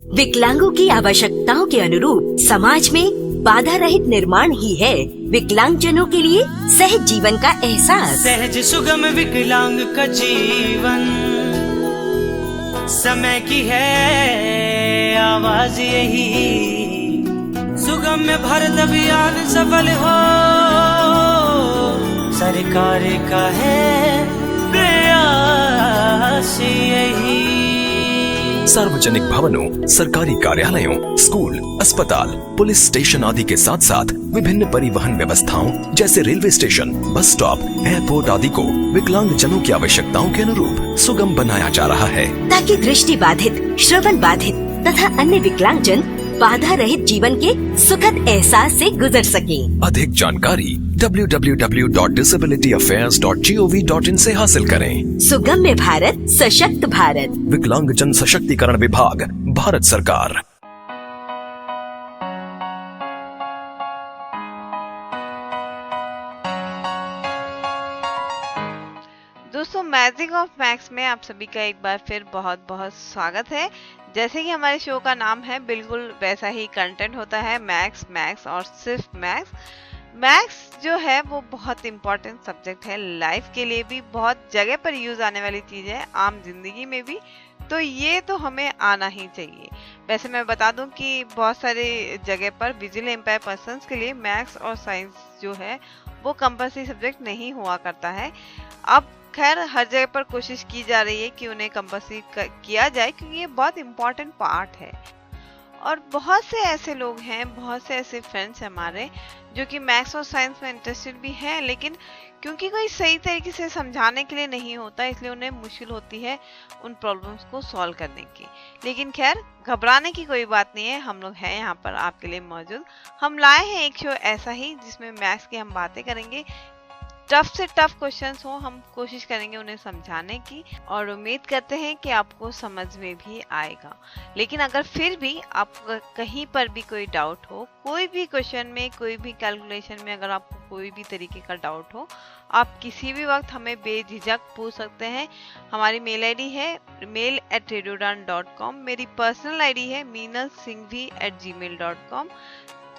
विकलांगों की आवश्यकताओं के अनुरूप समाज में बाधा रहित निर्माण ही है विकलांगजनों के लिए सहज जीवन का एहसास। सहज सुगम विकलांग का जीवन, समय की है आवाज यही, सुगम्य भारत अभियान सफल हो, सरकार का है प्रयास यही। सार्वजनिक भवनों, सरकारी कार्यालयों, स्कूल, अस्पताल, पुलिस स्टेशन आदि के साथ साथ विभिन्न परिवहन व्यवस्थाओं जैसे railway station, bus stop, airport आदि को विकलांग जनों की आवश्यकताओं के अनुरूप सुगम बनाया जा रहा है, ताकि दृष्टि बाधित, श्रवण बाधित तथा अन्य विकलांगजन बाधा रहित जीवन के सुखद एहसास से गुजर सकें। अधिक जानकारी www.disabilityaffairs.gov.in से हासिल करें। सुगम्य भारत, सशक्त भारत, विकलांग जन सशक्तिकरण विभाग, भारत सरकार। दोस्तों, मैजिक ऑफ मैक्स में आप सभी का एक बार फिर बहुत बहुत स्वागत है। जैसे कि हमारे शो का नाम है, बिल्कुल वैसा ही कंटेंट होता है, मैक्स मैक्स और सिर्फ मैक्स। मैक्स जो है वो बहुत इम्पोर्टेंट सब्जेक्ट है, लाइफ के लिए भी बहुत जगह पर यूज आने वाली चीज है, आम जिंदगी में भी, तो ये तो हमें आना ही चाहिए। वैसे मैं बता दूं कि बहुत सारे जगह पर विजुअली इम्पेयर पर्सन्स के लिए मैथ्स और साइंस जो है वो कंपल्सरी सब्जेक्ट नहीं हुआ करता है। अब खैर हर जगह पर कोशिश की जा रही है कि उन्हें कंपल्सरी किया जाए, क्योंकि ये बहुत इम्पोर्टेंट पार्ट है। और बहुत से ऐसे लोग हैं, बहुत से ऐसे फ्रेंड्स हमारे जो कि मैथ्स और साइंस में इंटरेस्टेड भी हैं, लेकिन क्योंकि कोई सही तरीके से समझाने के लिए नहीं होता, इसलिए उन्हें मुश्किल होती है उन प्रॉब्लम्स को सॉल्व करने की। लेकिन खैर घबराने की कोई बात नहीं है, हम लोग हैं यहाँ पर आपके लिए मौजूद। हम लाए हैं एक शो ऐसा ही जिसमें मैथ्स की हम बातें करेंगे, टफ से टफ क्वेश्चंस हो, हम कोशिश करेंगे उन्हें समझाने की, और उम्मीद करते हैं कि आपको समझ में भी आएगा। लेकिन अगर फिर भी आपको कहीं पर भी कोई डाउट हो, कोई भी क्वेश्चन में, कोई भी कैलकुलेशन में अगर आपको कोई भी तरीके का डाउट हो, आप किसी भी वक्त हमें बेझिझक पूछ सकते हैं। हमारी मेल आईडी है mail@radiodan.com, मेरी पर्सनल आईडी है meenalsinghvi@gmail.com,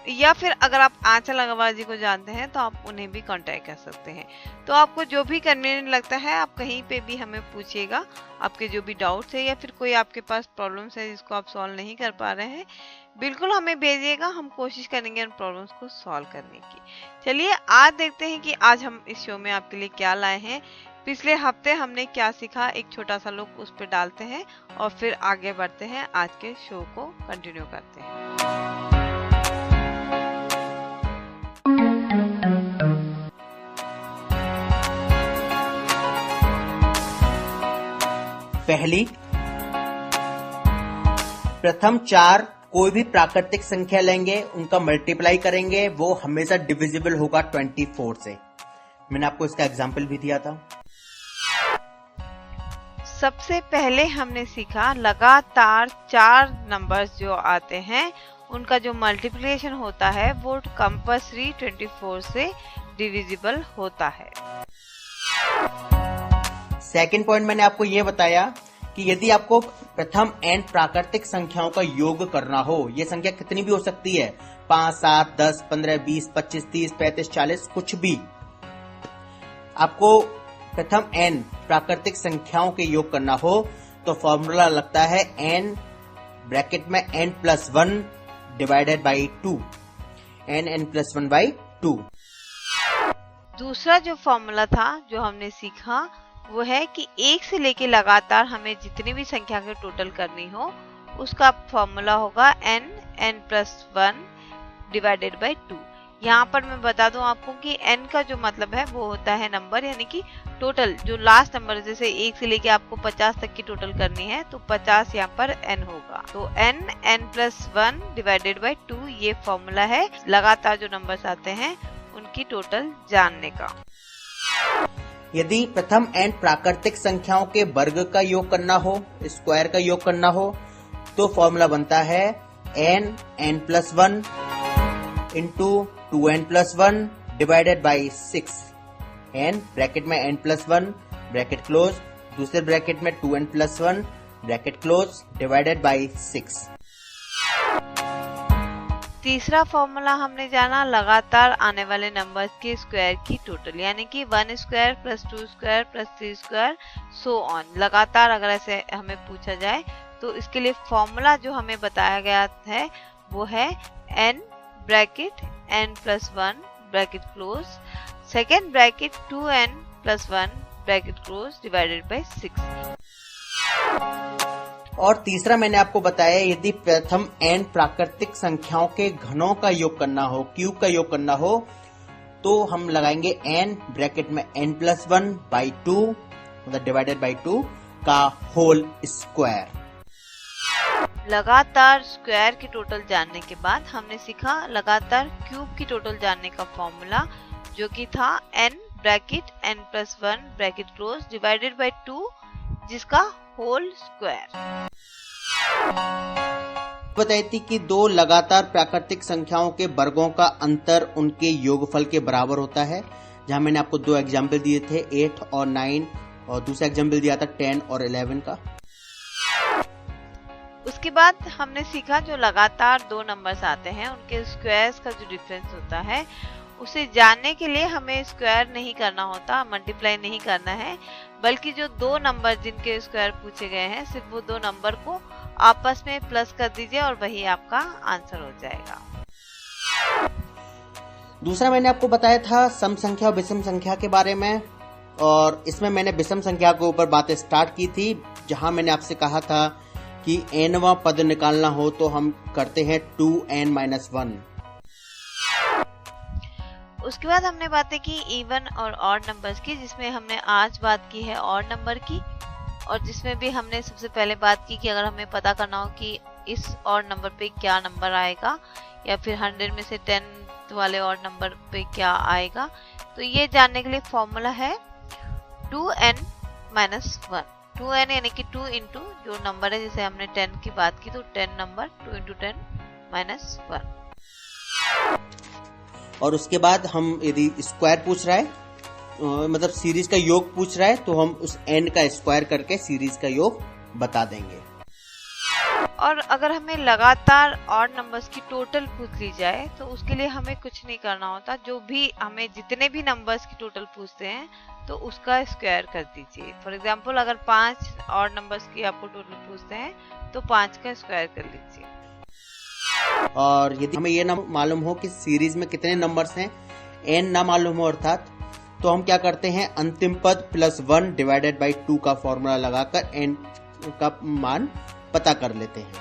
या फिर अगर आप आंचल अग्रवाल जी को जानते हैं तो आप उन्हें भी कांटेक्ट कर सकते हैं। तो आपको जो भी कन्वीनियंट लगता है आप कहीं पे भी हमें पूछिएगा, आपके जो भी डाउट्स है या फिर कोई आपके पास प्रॉब्लम्स है जिसको आप सॉल्व नहीं कर पा रहे हैं, बिल्कुल हमें भेजिएगा, हम कोशिश करेंगे उन प्रॉब्लम्स को सॉल्व करने की। चलिए आज देखते हैं कि आज हम इस शो में आपके लिए क्या लाए हैं। पिछले हफ्ते हमने क्या सीखा, एक छोटा सा लुक उस पर डालते हैं और फिर आगे बढ़ते हैं, आज के शो को कंटिन्यू करते हैं। पहली, प्रथम 4 कोई भी प्राकृतिक संख्या लेंगे, उनका मल्टीप्लाई करेंगे, वो हमेशा डिविजिबल होगा 24 से। मैंने आपको इसका एग्जाम्पल भी दिया था। सबसे पहले हमने सीखा लगातार 4 नंबर्स जो आते हैं उनका जो मल्टीप्लिकेशन होता है वो कंपल्सरी 24 से डिविजिबल होता है। सेकंड पॉइंट मैंने आपको ये बताया कि यदि आपको प्रथम n प्राकृतिक संख्याओं का योग करना हो, ये संख्या कितनी भी हो सकती है, 5, 7, 10, 15, 20, 25, 30, 35, 40, कुछ भी, आपको प्रथम n प्राकृतिक संख्याओं के योग करना हो तो फॉर्मूला लगता है n ब्रैकेट में n+1 डिवाइडेड बाई 2, n+1/2। दूसरा जो फॉर्मूला था जो हमने सीखा वो है कि 1 से लेके लगातार हमें जितनी भी संख्या के टोटल करनी हो उसका फॉर्मूला होगा n+1 डिवाइडेड बाई 2। यहाँ पर मैं बता दूं आपको कि n का जो मतलब है वो होता है नंबर, यानी कि टोटल जो लास्ट नंबर, जैसे 1 से लेके आपको 50 तक की टोटल करनी है तो 50 यहाँ पर n होगा, तो n+1 डिवाइडेड बाई 2 ये फॉर्मूला है लगातार जो नंबर्स आते हैं उनकी टोटल जानने का। यदि प्रथम n प्राकृतिक संख्याओं के वर्ग का योग करना हो, स्क्वायर का योग करना हो, तो फॉर्मूला बनता है n+1 into 2n+1 divided by 6, n bracket में n+1 ब्रैकेट क्लोज, दूसरे ब्रैकेट में 2n+1 bracket close divided by 6। तीसरा फॉर्मूला हमने जाना लगातार आने वाले नंबर्स के स्क्वायर की टोटल, यानी कि 1 square plus 2 square plus 3 square so on. लगातार अगर ऐसे हमें पूछा जाए तो इसके लिए फॉर्मूला जो हमें बताया गया है वो है n bracket n plus 1 bracket close, second bracket 2n plus 1 bracket close divided by 6। और तीसरा मैंने आपको बताया यदि प्रथम n प्राकृतिक संख्याओं के घनों का योग करना हो, क्यूब का योग करना हो, तो हम लगाएंगे n ब्रैकेट में n प्लस 1 बाई 2 मतलब डिवाइडेड बाई 2 का होल स्क्वायर। लगातार स्क्वायर की टोटल जानने के बाद हमने सीखा लगातार क्यूब की टोटल जानने का फॉर्मूला, जो कि था n bracket n plus 1 bracket close divided by 2 जिसका होल स्क्वायर। बताई थी कि दो लगातार प्राकृतिक संख्याओं के वर्गों का अंतर उनके योगफल के बराबर होता है, जहां मैंने आपको दो एग्जाम्पल दिए थे 8 और 9 और दूसरा एग्जाम्पल दिया था 10 और 11 का। उसके बाद हमने सीखा जो लगातार दो नंबर्स आते हैं उनके स्क्वायर्स का जो डिफरेंस होता है उसे जानने के लिए हमें स्क्वायर नहीं करना होता, मल्टीप्लाई नहीं करना है, बल्कि जो दो नंबर जिनके स्क्वायर पूछे गए हैं सिर्फ वो दो नंबर को आपस में प्लस कर दीजिए और वही आपका आंसर हो जाएगा। दूसरा मैंने आपको बताया था सम संख्या और विषम संख्या के बारे में, और इसमें मैंने विषम संख्या के ऊपर बातें स्टार्ट की थी, जहां मैंने आपसे कहा था कि nवां पद निकालना हो तो हम करते हैं 2n-1। उसके बाद हमने बातें की इवन और ऑड नंबर्स की, जिसमें हमने आज बात की है ऑड नंबर की, और जिसमें भी हमने सबसे पहले बात की कि अगर हमें पता करना हो कि इस ऑड नंबर पे क्या नंबर आएगा या फिर 100 में से 10 वाले ऑड नंबर पे क्या आएगा, तो ये जानने के लिए फॉर्मूला है 2n-1। 2n यानी कि 2 इंटू जो नंबर है, जैसे हमने 10 की बात की तो 10 नंबर 2 इंटू 10-1। और उसके बाद हम यदि स्क्वायर पूछ रहा है मतलब सीरीज का योग पूछ रहा है तो हम उस n का स्क्वायर करके सीरीज का योग बता देंगे। और अगर हमें लगातार ऑड नंबर्स की टोटल पूछ ली जाए तो उसके लिए हमें कुछ नहीं करना होता, जो भी हमें जितने भी नंबर्स की टोटल पूछते हैं तो उसका स्क्वायर कर दीजिए। फॉर एग्जांपल अगर 5 ऑड नंबर्स की आपको टोटल पूछते हैं तो 5 का स्क्वायर कर लीजिए। और यदि हमें ये ना मालूम हो कि सीरीज में कितने नंबर्स हैं, n ना मालूम हो अर्थात, तो हम क्या करते हैं अंतिम पद प्लस 1 डिवाइडेड बाई 2 का फॉर्मूला लगाकर n का मान पता कर लेते हैं।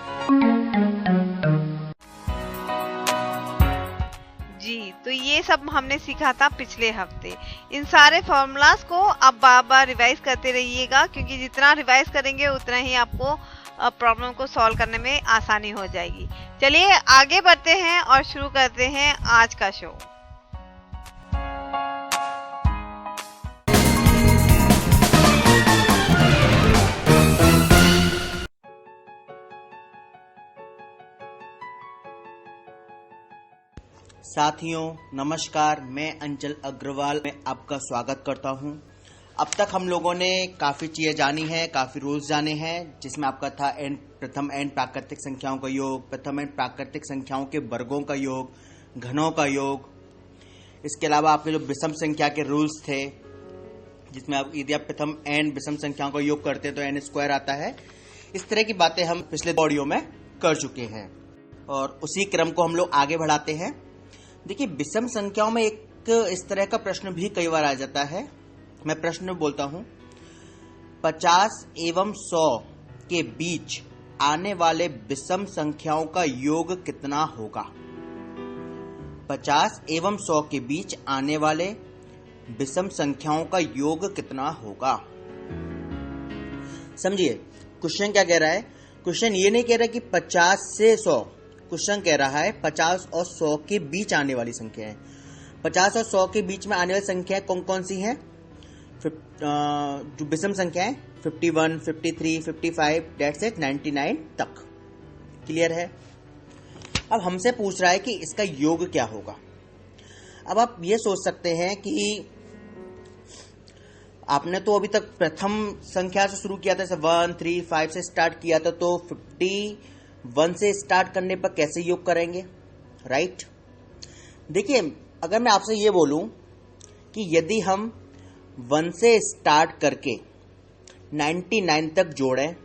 जी, तो ये सब हमने सीखा था पिछले हफ्ते। इन सारे फॉर्मूलाज को आप बार बार रिवाइज करते रहिएगा, क्योंकि जितना रिवाइज करेंगे उतना ही आपको प्रॉब्लम को सॉल्व करने में आसानी हो जाएगी। चलिए आगे बढ़ते हैं और शुरू करते हैं आज का शो। साथियों नमस्कार, मैं अंचल अग्रवाल में आपका स्वागत करता हूं। अब तक हम लोगों ने काफ़ी चीज़ें जानी हैं, काफ़ी रूल्स जाने हैं, जिसमें आपका था प्रथम n प्राकृतिक संख्याओं का योग, प्रथम n प्राकृतिक संख्याओं के वर्गों का योग, घनों का योग। इसके अलावा आपके जो विषम संख्या के रूल्स थे, जिसमें आप यदि आप प्रथम n विषम संख्याओं का योग करते हैं तो n स्क्वायर आता है। इस तरह की बातें हम पिछले ऑडियो में कर चुके हैं और उसी क्रम को हम लोग आगे बढ़ाते हैं। देखिए, विषम संख्याओं में एक इस तरह का प्रश्न भी कई बार आ जाता है। मैं प्रश्न बोलता हूं, 50 एवं 100 के बीच आने वाले विषम संख्याओं का योग कितना होगा? 50 एवं 100 के बीच आने वाले विषम संख्याओं का योग कितना होगा? समझिए, क्वेश्चन क्या कह रहा है। क्वेश्चन ये नहीं कह रहा कि 50 से 100, क्वेश्चन कह रहा है 50 और 100 के बीच आने वाली संख्या है। 50 और 100 के बीच में आने वाली संख्याएं कौन कौन सी हैं? जो विषम संख्याएं 51, 53, 55 डेट्स इट 99 तक। क्लियर है? अब हमसे पूछ रहा है कि इसका योग क्या होगा। अब आप ये सोच सकते हैं कि आपने तो अभी तक प्रथम संख्या से शुरू किया था, 1, 3, 5 से स्टार्ट किया था, तो 51 से स्टार्ट करने पर कैसे योग करेंगे? राइट। देखिए, अगर मैं आपसे ये बोलूं कि यदि हम 1 से स्टार्ट करके 99 तक जोड़ें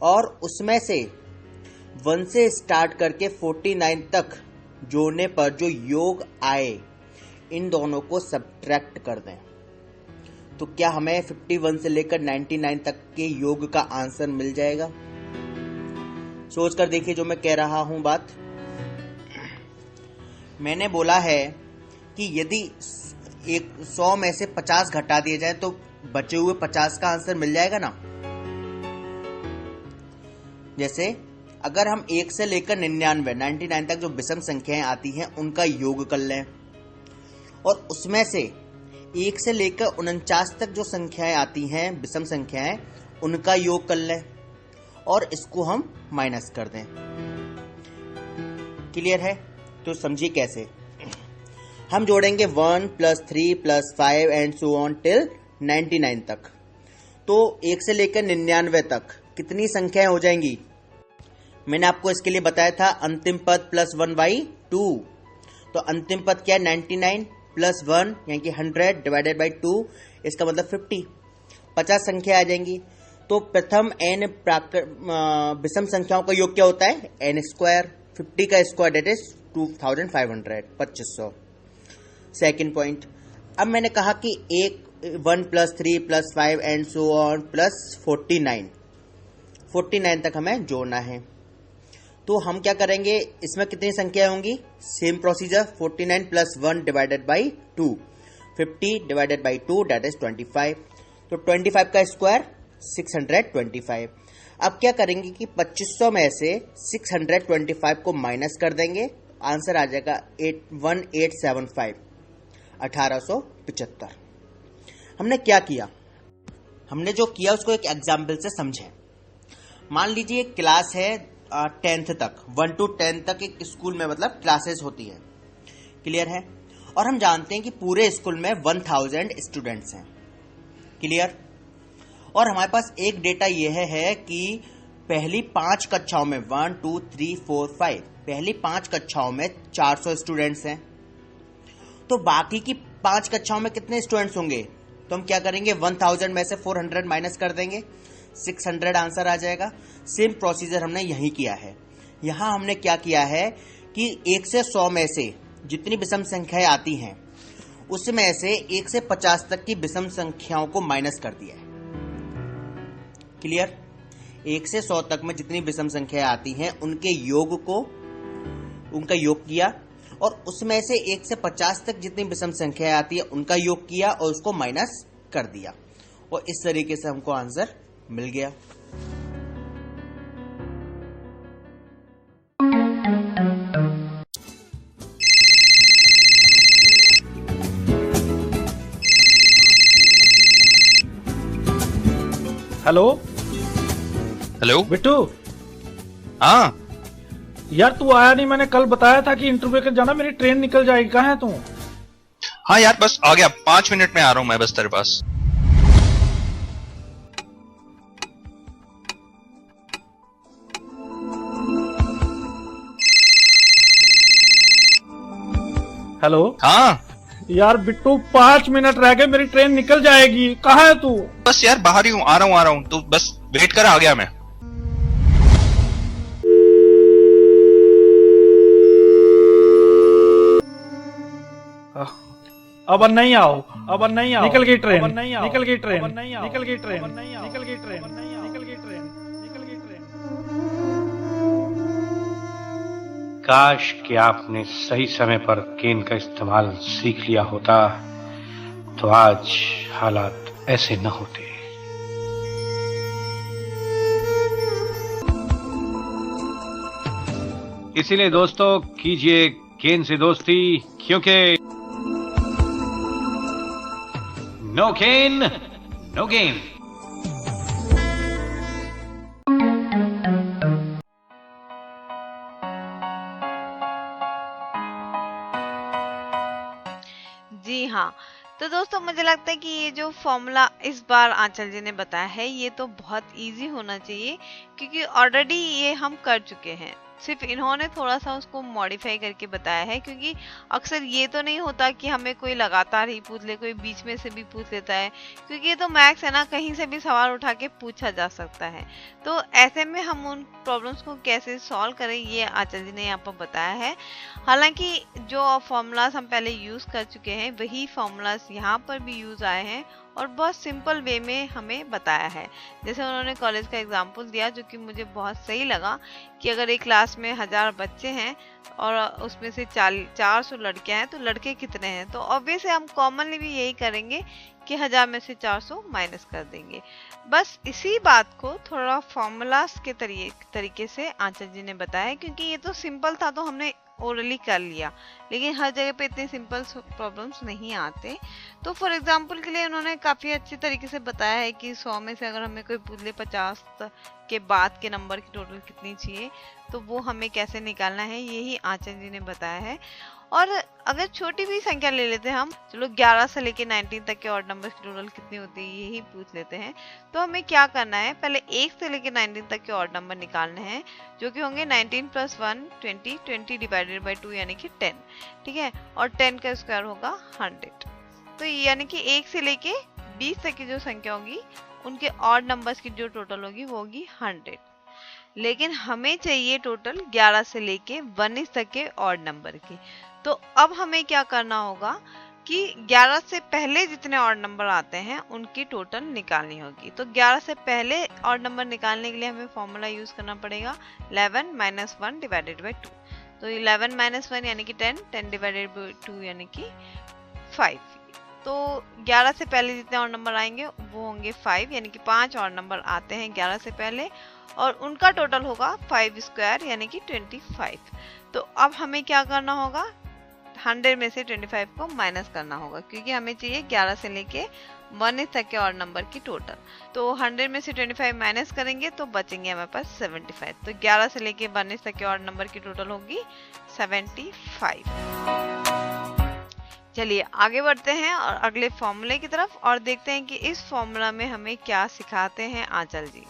और उसमें से 1 से स्टार्ट करके 49 तक जोड़ने पर जो योग आए, इन दोनों को सब्ट्रैक्ट कर दें, तो क्या हमें 51 से लेकर 99 तक के योग का आंसर मिल जाएगा? सोच कर देखिए जो मैं कह रहा हूं बात। मैंने बोला है कि यदि 100 में से 50 घटा दिए जाए तो बचे हुए 50 का आंसर मिल जाएगा ना। जैसे अगर हम 1 से लेकर 99 तक जो विषम संख्याएं आती हैं उनका योग कर लें, और उसमें से 1 से लेकर 49 तक जो संख्याएं आती हैं विषम संख्याएं, उनका योग कर लें और इसको हम माइनस कर दें। क्लियर है? तो समझिए कैसे हम जोड़ेंगे 1 + 3 + 5 एंड सो ऑन टिल 99 तक। तो 1 से लेकर 99 तक कितनी संख्याएं हो जाएंगी? मैंने आपको इसके लिए बताया था अंतिम पद +1/2। तो अंतिम पद क्या है? 99 + 1 यानी कि 100 / 2, इसका मतलब 50। 50 संख्या आ जाएंगी। तो प्रथम n विषम संख्याओं का योग क्या होता है? n²। 50 का square that is 2500, 2500। Second point, अब मैंने कहा कि 1 + 3 + 5 एंड सो ऑन प्लस 49 तक हमें जोड़ना है। तो हम क्या करेंगे? इसमें कितनी संख्या होंगी? Same procedure, 49 + 1 / 2, 50 / 2 that is 25। तो 25 का स्क्वायर 625। अब क्या करेंगे कि 2500 में से 625 को माइनस कर देंगे, आंसर आ जाएगा 1875, 1875। हमने क्या किया? हमने जो किया उसको एक एग्जाम्पल से समझें। मान लीजिए एक क्लास है 10th तक, 1 to 10 तक एक स्कूल में मतलब क्लासेस होती है। क्लियर है? और हम जानते हैं कि पूरे स्कूल में 1000 स्टूडेंट्स हैं। क्लियर? और हमारे पास एक डेटा यह है कि पहली 5 कक्षाओं में 1 2 3 4 5 पहली 5 कक्षाओं में 400 स्टूडेंट्स हैं। तो बाकी की 5 कक्षाओं में कितने स्टूडेंट्स होंगे? तो हम क्या करेंगे? 1000 में से 400 माइनस कर देंगे, 600 आंसर आ जाएगा। सेम प्रोसीजर हमने यही किया है। यहां हमने क्या किया है कि 1 से 100 में से जितनी विषम संख्याएं आती हैं उसमें से 1 से 50 तक की विषम संख्याओं को माइनस कर दिया है। क्लियर? 1 से 100 तक में जितनी विषम संख्याएं आती हैं उनका योग किया, और उसमें से 1 से 50 तक जितनी विषम संख्याएं आती है उनका योग किया और उसको माइनस कर दिया, और इस तरीके से हमको आंसर मिल गया। हेलो हेलो बिट्टू, हाँ यार तू आया नहीं। मैंने कल बताया था कि इंटरव्यू के जाना, मेरी ट्रेन निकल जाएगी। कहाँ है तू? हाँ यार बस आ गया, 5 मिनट में आ रहा हूँ मैं बस तेरे पास। हेलो हाँ यार बिट्टू, 5 मिनट रह गए, मेरी ट्रेन निकल जाएगी। कहाँ है तू? बस यार बाहर ही हूँ, आ रहा हूँ तो बस वेट कर, आ गया मैं। अब नहीं आओ, अब नहीं आओ। निकल गई ट्रेन, निकल गई ट्रेन, निकल गई ट्रेन, निकल गई ट्रेन, निकल गई ट्रेन, निकल गई ट्रेन। काश कि आपने सही समय पर केन का इस्तेमाल सीख लिया होता तो आज हालात ऐसे न होते। इसीलिए दोस्तों कीजिए केन से दोस्ती, क्योंकि नो केन नो गेन। जी हाँ, तो दोस्तों मुझे लगता है कि ये जो फॉर्मूला इस बार आंचल जी ने बताया है ये तो बहुत इजी होना चाहिए, क्योंकि ऑलरेडी ये हम कर चुके हैं। सिर्फ इन्होंने थोड़ा सा उसको मॉडिफाई करके बताया है, क्योंकि अक्सर ये तो नहीं होता कि हमें कोई लगातार ही पूछ ले, कोई बीच में से भी पूछ लेता है, क्योंकि ये तो मैथ्स है ना, कहीं से भी सवाल उठा के पूछा जा सकता है। तो ऐसे में हम उन प्रॉब्लम्स को कैसे सॉल्व करें ये आचार्य जी ने यहाँ पर बताया है। हालांकि जो फॉर्मूलाज हम पहले यूज कर चुके हैं वही फॉर्मूलाज यहाँ पर भी यूज आए हैं और बहुत सिंपल वे में हमें बताया है। जैसे उन्होंने कॉलेज का एग्जाम्पल दिया जो कि मुझे बहुत सही लगा कि अगर एक क्लास में 1000 बच्चे हैं और उसमें से 400 लड़कियां हैं तो लड़के कितने हैं, तो ऑब्वियसली हम कॉमनली भी यही करेंगे कि 1000 में से 400 माइनस कर देंगे। बस इसी बात को थोड़ा फॉर्मूलाज के तरीके से आचार्य जी ने बताया, क्योंकि ये तो सिंपल था तो हमने ओरली कर लिया, लेकिन हर जगह पे इतने सिंपल प्रॉब्लम्स नहीं आते। तो फॉर एग्जांपल के लिए उन्होंने काफी अच्छे तरीके से बताया है कि 100 में से अगर हमें कोई पूछ ले 50 के बाद के नंबर की टोटल कितनी चाहिए तो वो हमें कैसे निकालना है, यही आचार्य जी ने बताया है। और अगर छोटी भी संख्या ले लेते हैं हम, चलो 11 से लेके 19 तक के ऑड नंबर की टोटल कितनी होती है यही पूछ लेते हैं, तो हमें क्या करना है, पहले 1 से लेके 19 तक के ऑड नंबर निकालने हैं जो कि होंगे 19 + 1 20, 20 डिवाइडेड बाय 2 यानी कि 10, ठीक है, और 10 का स्क्वायर होगा 100। तो यानी कि 1 से लेके 20 तक की जो संख्या होगी उनके ऑड नंबर्स की जो टोटल होगी वो होगी 100, लेकिन हमें चाहिए टोटल 11 से लेके 19 तक के ऑड नंबर की। तो अब हमें क्या करना होगा कि 11 से पहले जितने ऑड नंबर आते हैं उनकी टोटल निकालनी होगी। तो 11 से पहले ऑड नंबर निकालने के लिए हमें फॉर्मूला यूज करना पड़ेगा 11 - 1 डिवाइडेड बाय 2। तो 11 - 1 यानी कि 10, 10 डिवाइडेड बाय 2 यानी कि 5। तो 11 से पहले जितने ऑड नंबर आएंगे वो होंगे 5, यानी कि 5 ऑड नंबर आते हैं 11 से पहले और उनका टोटल होगा 5 स्क्वायर यानी कि 25। तो अब हमें क्या करना होगा, 100 में से 25 को माइनस करना होगा, क्योंकि हमें चाहिए 11 से लेके 19 तक के ऑड नंबर की टोटल। तो 100 में से 25 माइनस करेंगे तो बचेंगे हमारे पास 75। तो 11 से लेके 19 तक के ऑड नंबर की टोटल होगी 75। चलिए आगे बढ़ते हैं और अगले फॉर्मूले की तरफ और देखते हैं कि इस फॉर्मूला में हमें क्या सिखाते हैं आंचल जी।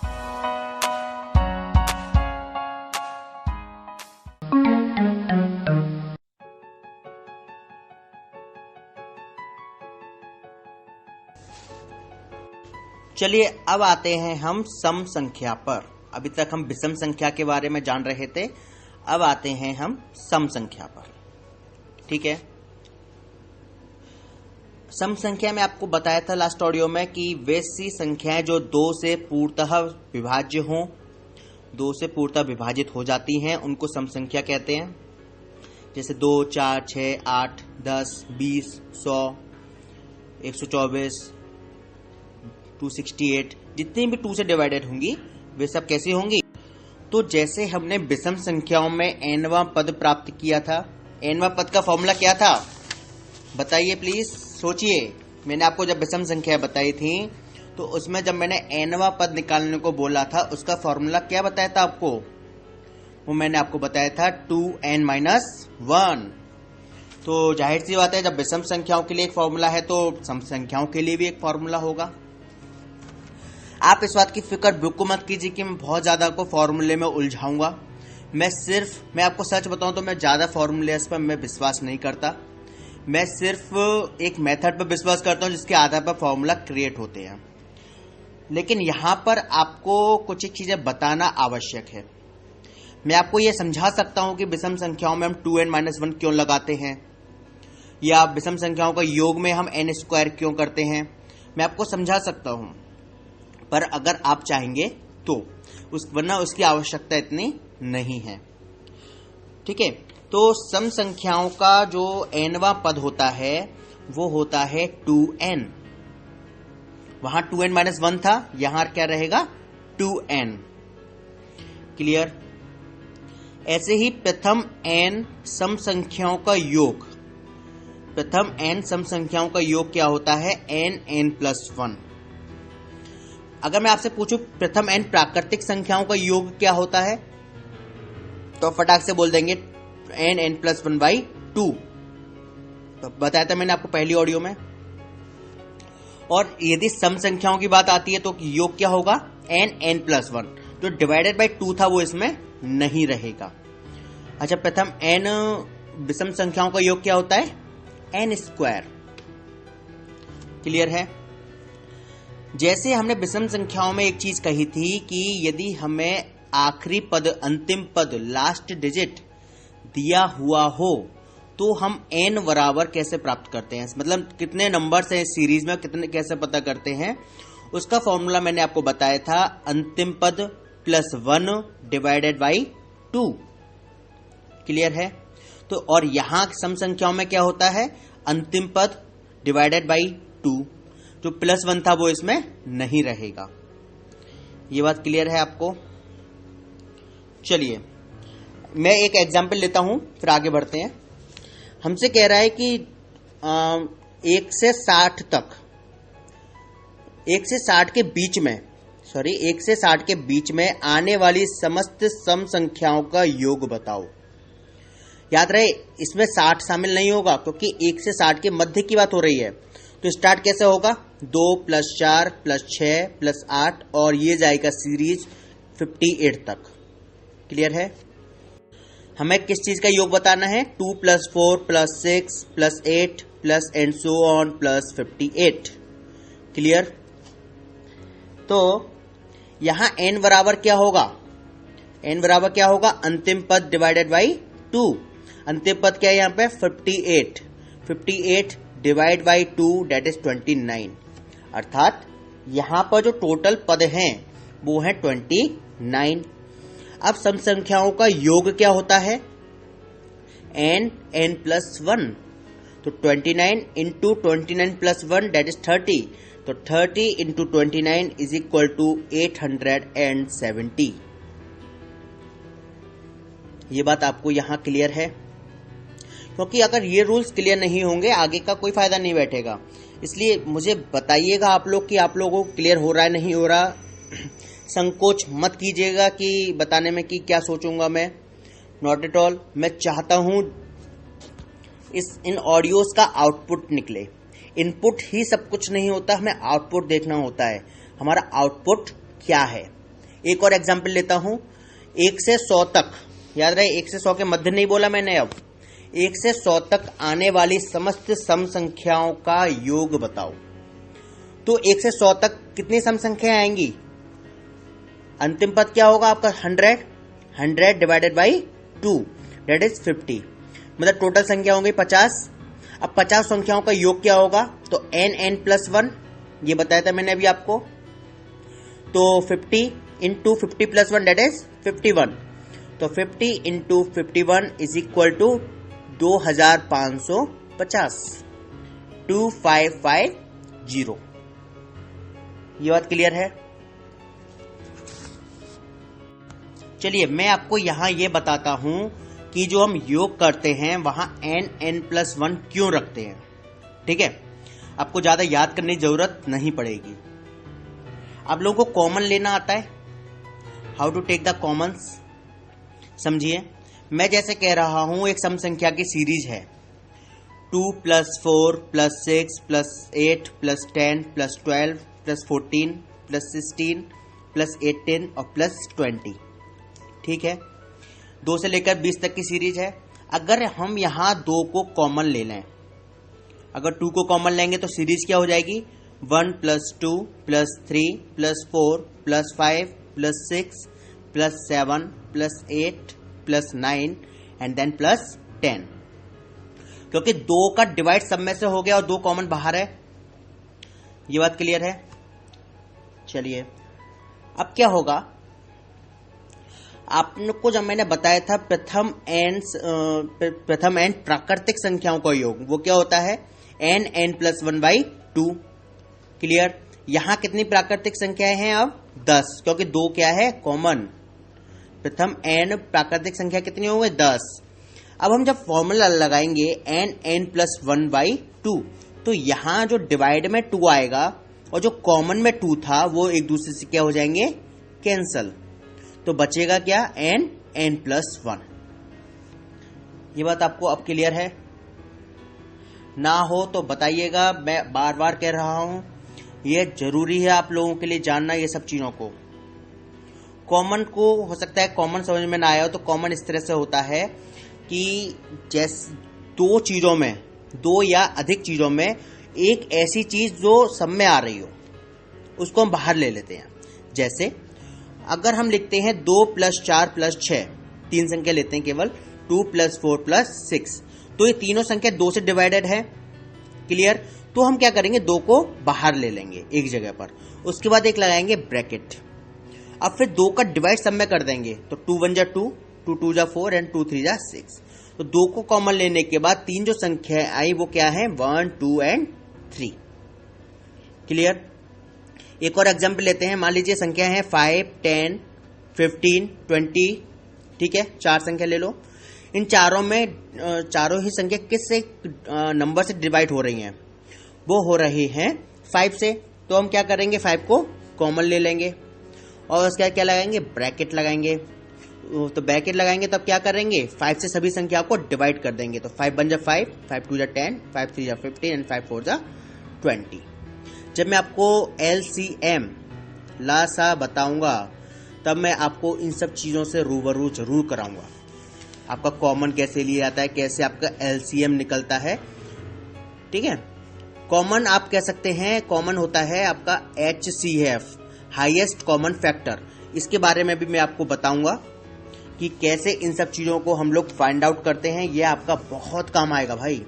चलिए अब आते हैं हम सम संख्या पर। अभी तक हम विषम संख्या के बारे में जान रहे थे, अब आते हैं हम सम संख्या पर। ठीक है, सम संख्या में आपको बताया था लास्ट ऑडियो में कि वैसी संख्याएं जो 2 से पूर्णतः विभाज्य हों, 2 से पूर्णतः विभाजित हो जाती हैं, उनको सम संख्या कहते हैं। जैसे 2, 4, 6, 8, 10, 20, 100, 124, 268, जितनी भी 2 से डिवाइडेड होंगी वे सब कैसी होंगी। तो जैसे हमने विषम संख्याओं में nवां पद प्राप्त किया था, nवां पद का फॉर्मूला क्या था बताइए प्लीज, सोचिए। मैंने आपको जब विषम संख्या बताई थी तो उसमें जब मैंने nवां पद निकालने को बोला था उसका फॉर्मूला क्या बताया था आपको, वो मैंने आपको बताया था 2n - 1। तो जाहिर सी बात है जब विषम संख्याओं के लिए एक फॉर्मूला है तो सम संख्याओं के लिए भी एक फॉर्मूला होगा। आप इस बात की फिक्र बिल्कुल मत कीजिए कि मैं बहुत ज्यादा को फॉर्मूले में उलझाऊंगा। मैं आपको सच बताऊं तो मैं ज्यादा फॉर्मूले पर मैं विश्वास नहीं करता। मैं सिर्फ एक मेथड पर विश्वास करता हूं जिसके आधार पर फॉर्मूला क्रिएट होते हैं। लेकिन यहां पर आपको कुछ एक चीजें बताना आवश्यक है। मैं आपको यह समझा सकता हूं कि विषम संख्याओं में हम 2n - 1 क्यों लगाते हैं, या विषम संख्याओं का योग में हम n² क्यों करते हैं, मैं आपको समझा सकता हूं। पर अगर आप चाहेंगे तो वरना उसकी आवश्यकता इतनी नहीं है। ठीक है, तो सम संख्याओं का जो nवां पद होता है वो होता है 2n। वहां 2n - 1 था, यहां क्या रहेगा 2n। क्लियर। ऐसे ही प्रथम n सम संख्याओं का योग, प्रथम n सम संख्याओं का योग क्या होता है n + 1। अगर मैं आपसे पूछूं प्रथम n प्राकृतिक संख्याओं का योग क्या होता है तो फटाक से बोल देंगे n + 1/2। तो बताया था मैंने आपको पहली ऑडियो में। और यदि सम संख्याओं की बात आती है तो योग क्या होगा n + 1। जो डिवाइडेड बाय 2 था वो इसमें नहीं रहेगा। अच्छा, प्रथम n विषम संख्याओं का योग क्या होता है? n square. क्लियर है? जैसे हमने विषम संख्याओं में एक चीज कही थी कि यदि हमें आखिरी पद, अंतिम पद, लास्ट डिजिट दिया हुआ हो तो हम n बराबर कैसे प्राप्त करते हैं, मतलब कितने नंबर्स हैं सीरीज में, कितने कैसे पता करते हैं, उसका फॉर्मूला मैंने आपको बताया था, अंतिम पद प्लस 1 डिवाइडेड बाई 2। क्लियर है? तो और यहां सम संख्याओं में क्या होता है? अंतिम पद डिवाइडेड बाई 2। जो प्लस 1 था वो इसमें नहीं रहेगा। ये बात क्लियर है आपको? चलिए मैं एक एग्जाम्पल लेता हूं, फिर आगे बढ़ते हैं। हमसे कह रहा है कि 1 से 60 तक, 1 से 60 के बीच में, 1 से 60 के बीच में आने वाली समस्त सम संख्याओं का योग बताओ। याद रहे इसमें 60 शामिल नहीं होगा क्योंकि 1 से 60 के मध्य की बात हो रही है। तो स्टार्ट कैसे होगा? 2 + 4 + 6 + 8 और ये जाएगा सीरीज 58 तक। क्लियर है? हमें किस चीज का योग बताना है? 2 + 4 + 6 + 8 + and so on + 58। क्लियर? तो यहां n बराबर क्या होगा? n बराबर क्या होगा? अंतिम पद डिवाइडेड बाई 2। अंतिम पद क्या है यहां पे? 58। 58 डिवाइड बाई 2 दैट इज 29। अर्थात यहां पर जो टोटल पद हैं वो है 29। अब सम संख्याओं का योग क्या होता है? n + 1। तो 29 इंटू 29 + 1 दैट इज 30। तो 30 इंटू 29 इज इक्वल टू 870। ये बात आपको यहां क्लियर है? क्योंकि अगर ये रूल्स क्लियर नहीं होंगे आगे का कोई फायदा नहीं बैठेगा। इसलिए मुझे बताइएगा आप लोग कि आप लोगों को क्लियर हो रहा है नहीं हो रहा। संकोच मत कीजिएगा कि बताने में कि क्या सोचूंगा मैं, नॉट एट ऑल। मैं चाहता हूं इन ऑडियोज का आउटपुट निकले। इनपुट ही सब कुछ नहीं होता, हमें आउटपुट देखना होता है। हमारा आउटपुट क्या है? एक और एग्जाम्पल लेता हूं। 1 से 100 तक, याद रहे 1 से 100 के मध्य नहीं बोला मैंने। अब 1 से 100 तक आने वाली समस्त सम संख्याओं का योग बताओ। तो 1 से 100 तक कितनी सम संख्याएं आएंगी? अंतिम पद क्या होगा आपका? 100 डिवाइडेड बाई 2 दैट इज 50। मतलब टोटल संख्या होंगी 50। अब 50 संख्याओं का योग क्या होगा? तो n + 1, ये बताया था मैंने अभी आपको। तो 50 इंटू 50 + 1 दैट इज 51। तो 50 इंटू 51 इज इक्वल टू 2550, 2550। ये बात क्लियर है? चलिए मैं आपको यहां ये बताता हूं कि जो हम योग करते हैं वहां n + 1 क्यों रखते हैं। ठीक है, आपको ज्यादा याद करने की जरूरत नहीं पड़ेगी। आप लोगों को कॉमन लेना आता है, how to take the commons. समझिए, मैं जैसे कह रहा हूं एक सम संख्या की सीरीज है 2 + 4 + 6 + 8 + 10 + 12 + 14 + 16 + 18 और +20। ठीक है, 2 से लेकर 20 तक की सीरीज है। अगर हम यहां 2 को कॉमन ले लें, अगर 2 को कॉमन लेंगे तो सीरीज क्या हो जाएगी? 1 + 2 + 3 + 4 + 5 + 6 + 7 + 8 + 9 एंड देन +10। क्योंकि 2 का डिवाइड सब में से हो गया और 2 कॉमन बाहर है। ये बात क्लियर है? चलिए अब क्या होगा, आपको जब मैंने बताया था प्रथम एन प्राकृतिक संख्याओं का योग, वो क्या होता है? n + 1/2। क्लियर? यहां कितनी प्राकृतिक संख्याएं हैं? अब 10, क्योंकि 2 क्या है? कॉमन। प्रथम n प्राकृतिक संख्या कितनी होंगे? 10। अब हम जब फॉर्मूला लगाएंगे n + 1/2, तो यहां जो डिवाइड में 2 आएगा और जो कॉमन में 2 था वो एक दूसरे से क्या हो जाएंगे? कैंसल। तो बचेगा क्या? n + 1। ये बात आपको अब क्लियर है? ना हो तो बताइएगा, मैं बार बार कह रहा हूं, ये जरूरी है आप लोगों के लिए जानना ये सब चीजों को। कॉमन को हो सकता है कॉमन समझ में ना आया हो, तो कॉमन इस तरह से होता है कि जैसे दो या अधिक चीजों में एक ऐसी चीज जो सब में आ रही हो उसको हम बाहर ले लेते हैं। जैसे अगर हम लिखते हैं 2 + 4 + 6, 3 संख्या लेते हैं केवल, 2 + 4 + 6, तो ये तीनों संख्या 2 से डिवाइडेड है। क्लियर? तो हम क्या करेंगे, 2 को बाहर ले लेंगे एक जगह पर, उसके बाद एक लगाएंगे ब्रैकेट। अब फिर 2 का डिवाइड सब में कर देंगे, तो 2 × 1 = 2, 2 × 2 = 4 एंड 2 × 3 = 6। तो 2 को कॉमन लेने के बाद तीन जो संख्या आई वो क्या है, 1, 2 एंड 3। क्लियर? एक और एग्जाम्पल लेते हैं। मान लीजिए संख्या है 5, 10, 15, 20, ठीक है, 4 संख्या ले लो। इन चारों में चारों ही संख्या किस से नंबर से डिवाइड हो रही हैं, वो हो रही हैं 5 से। तो हम क्या करेंगे, 5 को कॉमन ले लेंगे और उसके बाद क्या लगाएंगे, ब्रैकेट लगाएंगे। तो ब्रैकेट लगाएंगे तब क्या करेंगे, 5 से सभी संख्या को डिवाइड कर देंगे। तो 5 × 1 = 5, 5 × 2 = 10, 5 × 3 = 15 एंड 5 × 4 = 20। जब मैं आपको LCM लासा बताऊंगा तब मैं आपको इन सब चीजों से रूबरू जरूर कराऊंगा। आपका कॉमन कैसे लिया जाता है, कैसे आपका LCM निकलता है, ठीक है। कॉमन आप कह सकते हैं, कॉमन होता है आपका HCF, हाईएस्ट कॉमन फैक्टर। इसके बारे में भी मैं आपको बताऊंगा कि कैसे इन सब चीजों को हम लोग फाइंड आउट करते हैं। यह आपका बहुत काम आएगा भाई।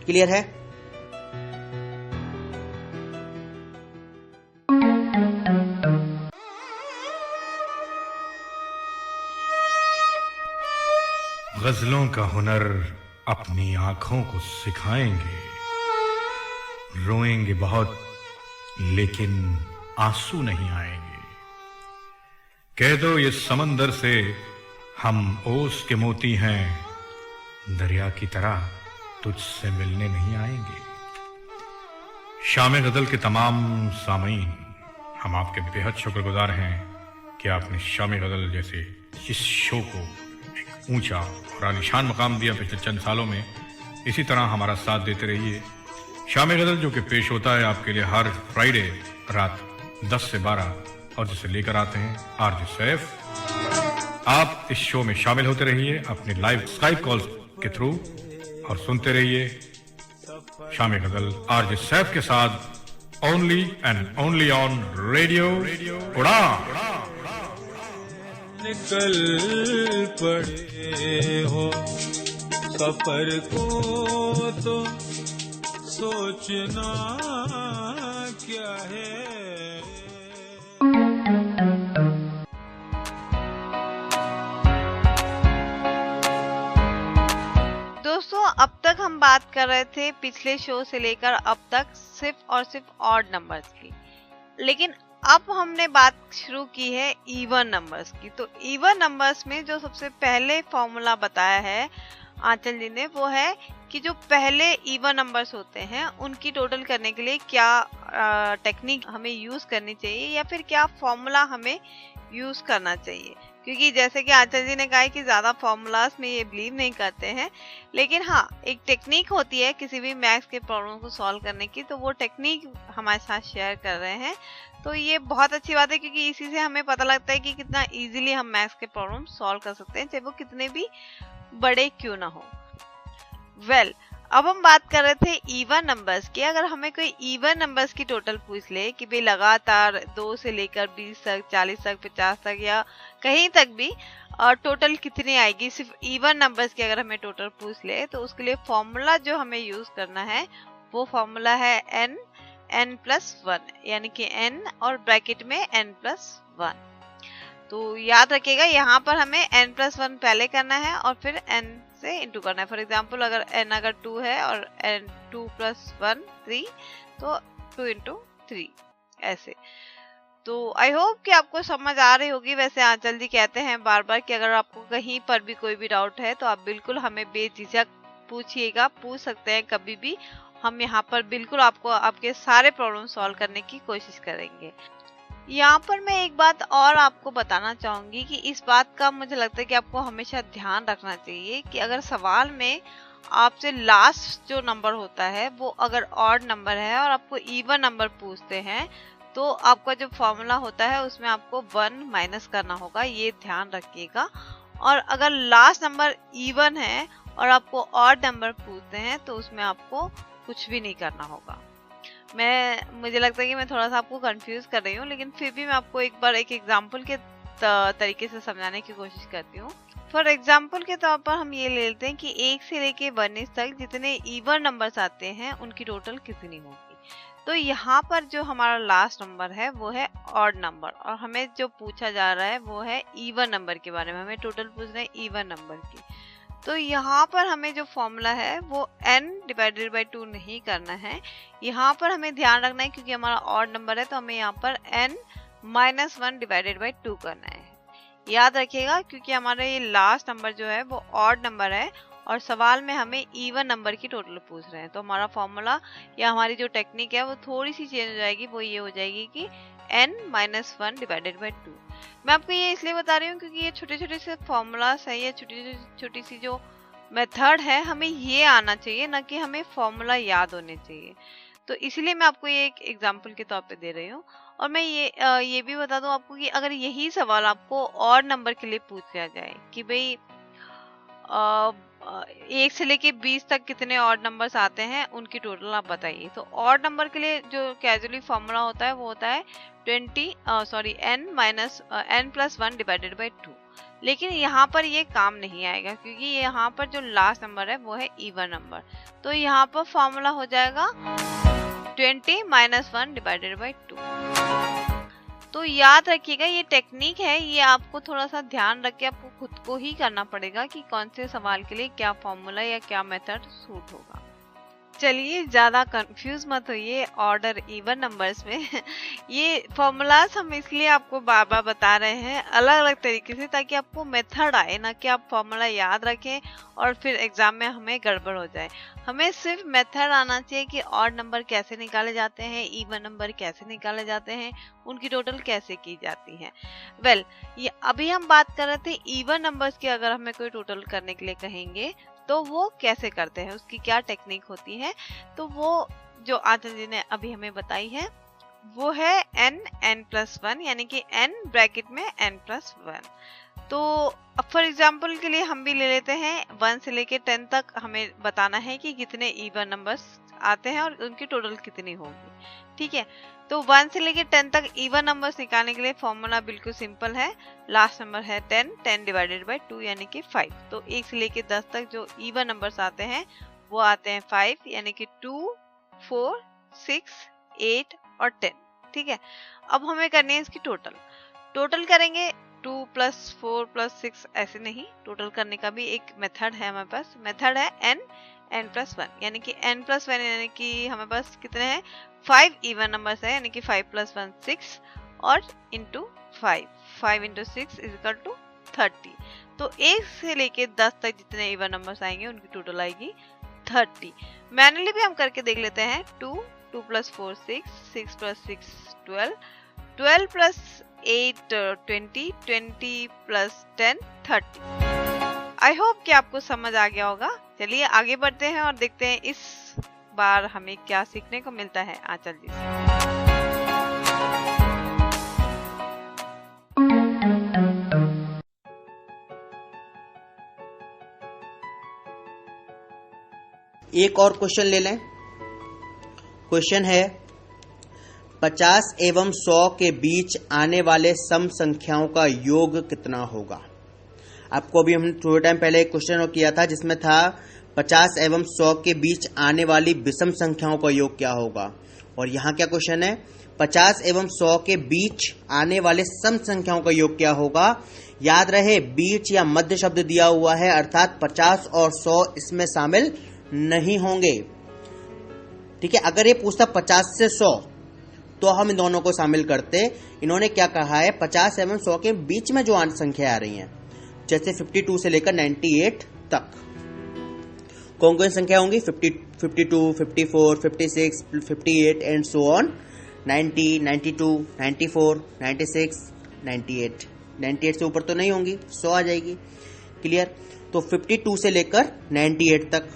क्लियर है? गजलों का हुनर अपनी आंखों को सिखाएंगे, रोएंगे बहुत लेकिन आंसू नहीं आएंगे। कह दो ये समंदर से हम ओस के मोती हैं, दरिया की तरह तुझसे मिलने नहीं आएंगे। शाम गजल के तमाम सामीन, हम आपके बेहद शुक्रगुजार हैं कि आपने शाम गजल जैसे इस शो को एक ऊंचा और आलीशान मकाम दिया पिछले चंद सालों में। इसी तरह हमारा साथ देते रहिए। शाम गजल जो कि पेश होता है आपके लिए हर फ्राइडे रात 10 से 12 और जिसे लेकर आते हैं RJ सैफ। आप इस शो में शामिल होते रहिए अपने लाइव स्काइप कॉल्स के थ्रू और सुनते रहिए शाम गजल RJ सैफ के साथ, only and only on radio उड़ान। निकल पड़े हो सफर को तो सोचना क्या है। दोस्तों, अब तक हम बात कर रहे थे पिछले शो से लेकर अब तक सिर्फ और सिर्फ ऑड नंबर्स की, लेकिन अब हमने बात शुरू की है इवन नंबर्स की। तो इवन नंबर्स में जो सबसे पहले फॉर्मूला बताया है आंचल जी ने, वो है कि जो पहले इवन नंबर्स होते हैं उनकी टोटल करने के लिए क्या टेक्निक हमें यूज करनी चाहिए या फिर क्या फॉर्मूला हमें यूज करना चाहिए। क्योंकि जैसे कि आचार्य जी ने कहा है कि ज्यादा फॉर्मूलाज में ये बिलीव नहीं करते हैं, लेकिन हाँ एक टेक्निक होती है किसी भी मैथ्स के प्रॉब्लम को सॉल्व करने की, तो वो टेक्निक हमारे साथ शेयर कर रहे हैं। तो ये बहुत अच्छी बात है क्योंकि इसी से हमें पता लगता है कि कितना इजीली हम मैथ्स के प्रॉब्लम सॉल्व कर सकते हैं, चाहे वो कितने भी बड़े क्यों ना हो। वेल, अब हम बात कर रहे थे इवन नंबर्स की। अगर हमें कोई इवन नंबर्स की टोटल पूछ ले कि भाई लगातार 2 से लेकर 20 तक, 40 तक, 50 तक या कहीं तक भी टोटल कितनी आएगी, सिर्फ इवन नंबर्स की अगर हमें टोटल पूछ ले, तो उसके लिए फॉर्मूला जो हमें यूज करना है वो फॉर्मूला है n+1, यानी कि n और ब्रैकेट में n+1। तो याद रखिएगा यहाँ पर हमें n+1 पहले करना है और फिर n से इंटू करना है। फॉर एग्जाम्पल अगर n अगर 2 है और n 2 + 1 3, तो 2 × 3 ऐसे। तो आई होप कि आपको समझ आ रही होगी। वैसे आंचल जी कहते हैं बार बार कि अगर आपको कहीं पर भी कोई भी डाउट है तो आप बिल्कुल हमें बेझिझक पूछिएगा, पूछ सकते हैं कभी भी। हम यहाँ पर बिल्कुल आपको आपके सारे प्रॉब्लम सॉल्व करने की कोशिश करेंगे। यहाँ पर मैं एक बात और आपको बताना चाहूंगी कि इस बात का मुझे लगता है कि आपको हमेशा ध्यान रखना चाहिए कि अगर सवाल में आपसे लास्ट जो नंबर होता है वो अगर ऑड नंबर है और आपको इवन नंबर पूछते हैं, तो आपका जो फॉर्मूला होता है उसमें आपको 1 माइनस करना होगा, ये ध्यान रखिएगा। और अगर लास्ट नंबर इवन है और आपको ऑड नंबर पूछते हैं तो उसमें आपको कुछ भी नहीं करना होगा। मुझे लगता है कि मैं थोड़ा सा आपको कंफ्यूज कर रही हूँ, लेकिन फिर भी मैं आपको एक बार एक एग्जांपल के तरीके से समझाने की कोशिश करती हूँ। फॉर एग्जांपल के तौर पर हम ये ले लेते हैं कि 1 से लेके 19 तक जितने इवन नंबर्स आते हैं उनकी टोटल कितनी होगी। तो यहाँ पर जो हमारा लास्ट नंबर है वो है ऑड नंबर, और हमें जो पूछा जा रहा है वो है इवन नंबर के बारे में, हमें टोटल पूछ रहे हैं इवन नंबर की। तो यहाँ पर हमें जो फॉर्मूला है वो n डिवाइडेड बाई 2 नहीं करना है, यहाँ पर हमें ध्यान रखना है क्योंकि हमारा ऑड नंबर है तो हमें यहाँ पर n माइनस 1 डिवाइडेड बाई 2 करना है। याद रखिएगा क्योंकि हमारा ये लास्ट नंबर जो है वो ऑड नंबर है और सवाल में हमें इवन नंबर की टोटल पूछ रहे हैं, तो हमारा फॉर्मूला या हमारी जो टेक्निक है वो थोड़ी सी चेंज हो जाएगी। वो ये हो जाएगी कि n माइनस 1 डिवाइडेड बाई 2। मैं आपको ये इसलिए बता रही हूँ क्योंकि ये छोटे छोटे से फॉर्मूलास है, ये छोटी सी जो मेथड है हमें ये आना चाहिए, ना कि हमें फॉर्मूला याद होने चाहिए। तो इसीलिए मैं आपको ये एक एग्जाम्पल के तौर पे दे रही हूँ। और मैं ये भी बता दूं आपको कि अगर यही सवाल आपको और नंबर के लिए पूछा जाए कि भाई 1 से लेके 20 तक कितने ऑड नंबर्स आते हैं उनकी टोटल आप बताइए, तो ऑड नंबर के लिए जो कैजुअली फॉर्मूला होता है वो होता है n प्लस 1 डिवाइडेड बाई 2। लेकिन यहाँ पर ये काम नहीं आएगा क्योंकि यहाँ पर जो लास्ट नंबर है वो है इवन नंबर, तो यहाँ पर फॉर्मूला हो जाएगा 20 माइनस 1 डिवाइडेड बाई 2। तो याद रखिएगा ये टेक्निक है, ये आपको थोड़ा सा ध्यान रख के आपको खुद को ही करना पड़ेगा कि कौन से सवाल के लिए क्या फॉर्मूला या क्या मेथड सूट होगा। चलिए ज्यादा कंफ्यूज मत होइए ऑर्डर इवन नंबर्स में ये फॉर्मूलाज हम इसलिए आपको बार बार बता रहे हैं अलग अलग तरीके से, ताकि आपको मेथड आए, ना कि आप फॉर्मूला याद रखें और फिर एग्जाम में हमें गड़बड़ हो जाए। हमें सिर्फ मेथड आना चाहिए कि ऑड नंबर कैसे निकाले जाते हैं, इवन नंबर कैसे निकाले जाते हैं, उनकी टोटल कैसे की जाती है। वेल, ये अभी हम बात कर रहे थे इवन नंबर्स की। अगर हमें कोई टोटल करने के लिए कहेंगे तो वो कैसे करते हैं, उसकी क्या टेक्निक होती है, तो वो जो आचार्य जी ने अभी हमें बताई है वो है n प्लस 1, यानी कि n ब्रैकेट में n प्लस 1। तो अब फॉर एग्जाम्पल के लिए हम भी ले लेते हैं 1 से लेके 10 तक हमें बताना है कि कितने इवन नंबर्स आते हैं और उनकी टोटल कितनी होगी। ठीक है, तो 1 से लेके 10 तक इवन नंबर्स निकालने के लिए फॉर्मूला बिल्कुल सिंपल है। लास्ट नंबर है 10 डिवाइडेड बाई 2 यानी कि 5। तो 1 से लेके 10 तक जो इवन नंबर्स आते हैं वो आते हैं 5, यानी कि 2, 4, 6, 8 और 10। ठीक है, अब हमें करनी है इसकी टोटल करेंगे 2 प्लस 4 प्लस 6, ऐसे नहीं, टोटल करने का भी एक मेथड है हमारे पास। मेथड है n प्लस 1, यानी कि n प्लस 1 यानी कि हमें पास कितने हैं 5 इवन नंबर्स है, यानी कि 5 प्लस 1 6 और into 5 into 6 is equal to 30। तो 1 से लेके 10 तक जितने इवन नंबर्स आएंगे उनकी टोटल आएगी 30। मैनुअली भी हम करके देख लेते हैं। 2 plus 4 6 plus 6 12 plus 8 20 plus 10 30। I hope कि आपको समझ आ गया होगा। चलिए आगे बढ़ते हैं और देखते हैं इस बार हमें क्या सीखने को मिलता है आचार्य जी से। एक और क्वेश्चन ले लें। क्वेश्चन है 50 एवं 100 के बीच आने वाले सम संख्याओं का योग कितना होगा। आपको अभी हम थोड़े टाइम पहले एक क्वेश्चन किया था जिसमें था 50 एवं 100 के बीच आने वाली विषम संख्याओं का योग क्या होगा, और यहाँ क्या क्वेश्चन है 50 एवं 100 के बीच आने वाले सम संख्याओं का योग क्या होगा। याद रहे बीच या मध्य शब्द दिया हुआ है, अर्थात 50 और 100 इसमें शामिल नहीं होंगे। ठीक है, अगर ये पूछता 50 से 100 तो हम इन दोनों को शामिल करते। इन्होंने क्या कहा है 50 एवं 100 के बीच में जो संख्या आ रही हैं, जैसे 52 से लेकर 98 तक कौन कौन संख्या होंगी 52, 54, 56, 58 एंड सो ऑन 90, 92, 94, 96, 98 से ऊपर तो नहीं होंगी, 100 आ जाएगी। क्लियर। तो 52 से लेकर 98 तक।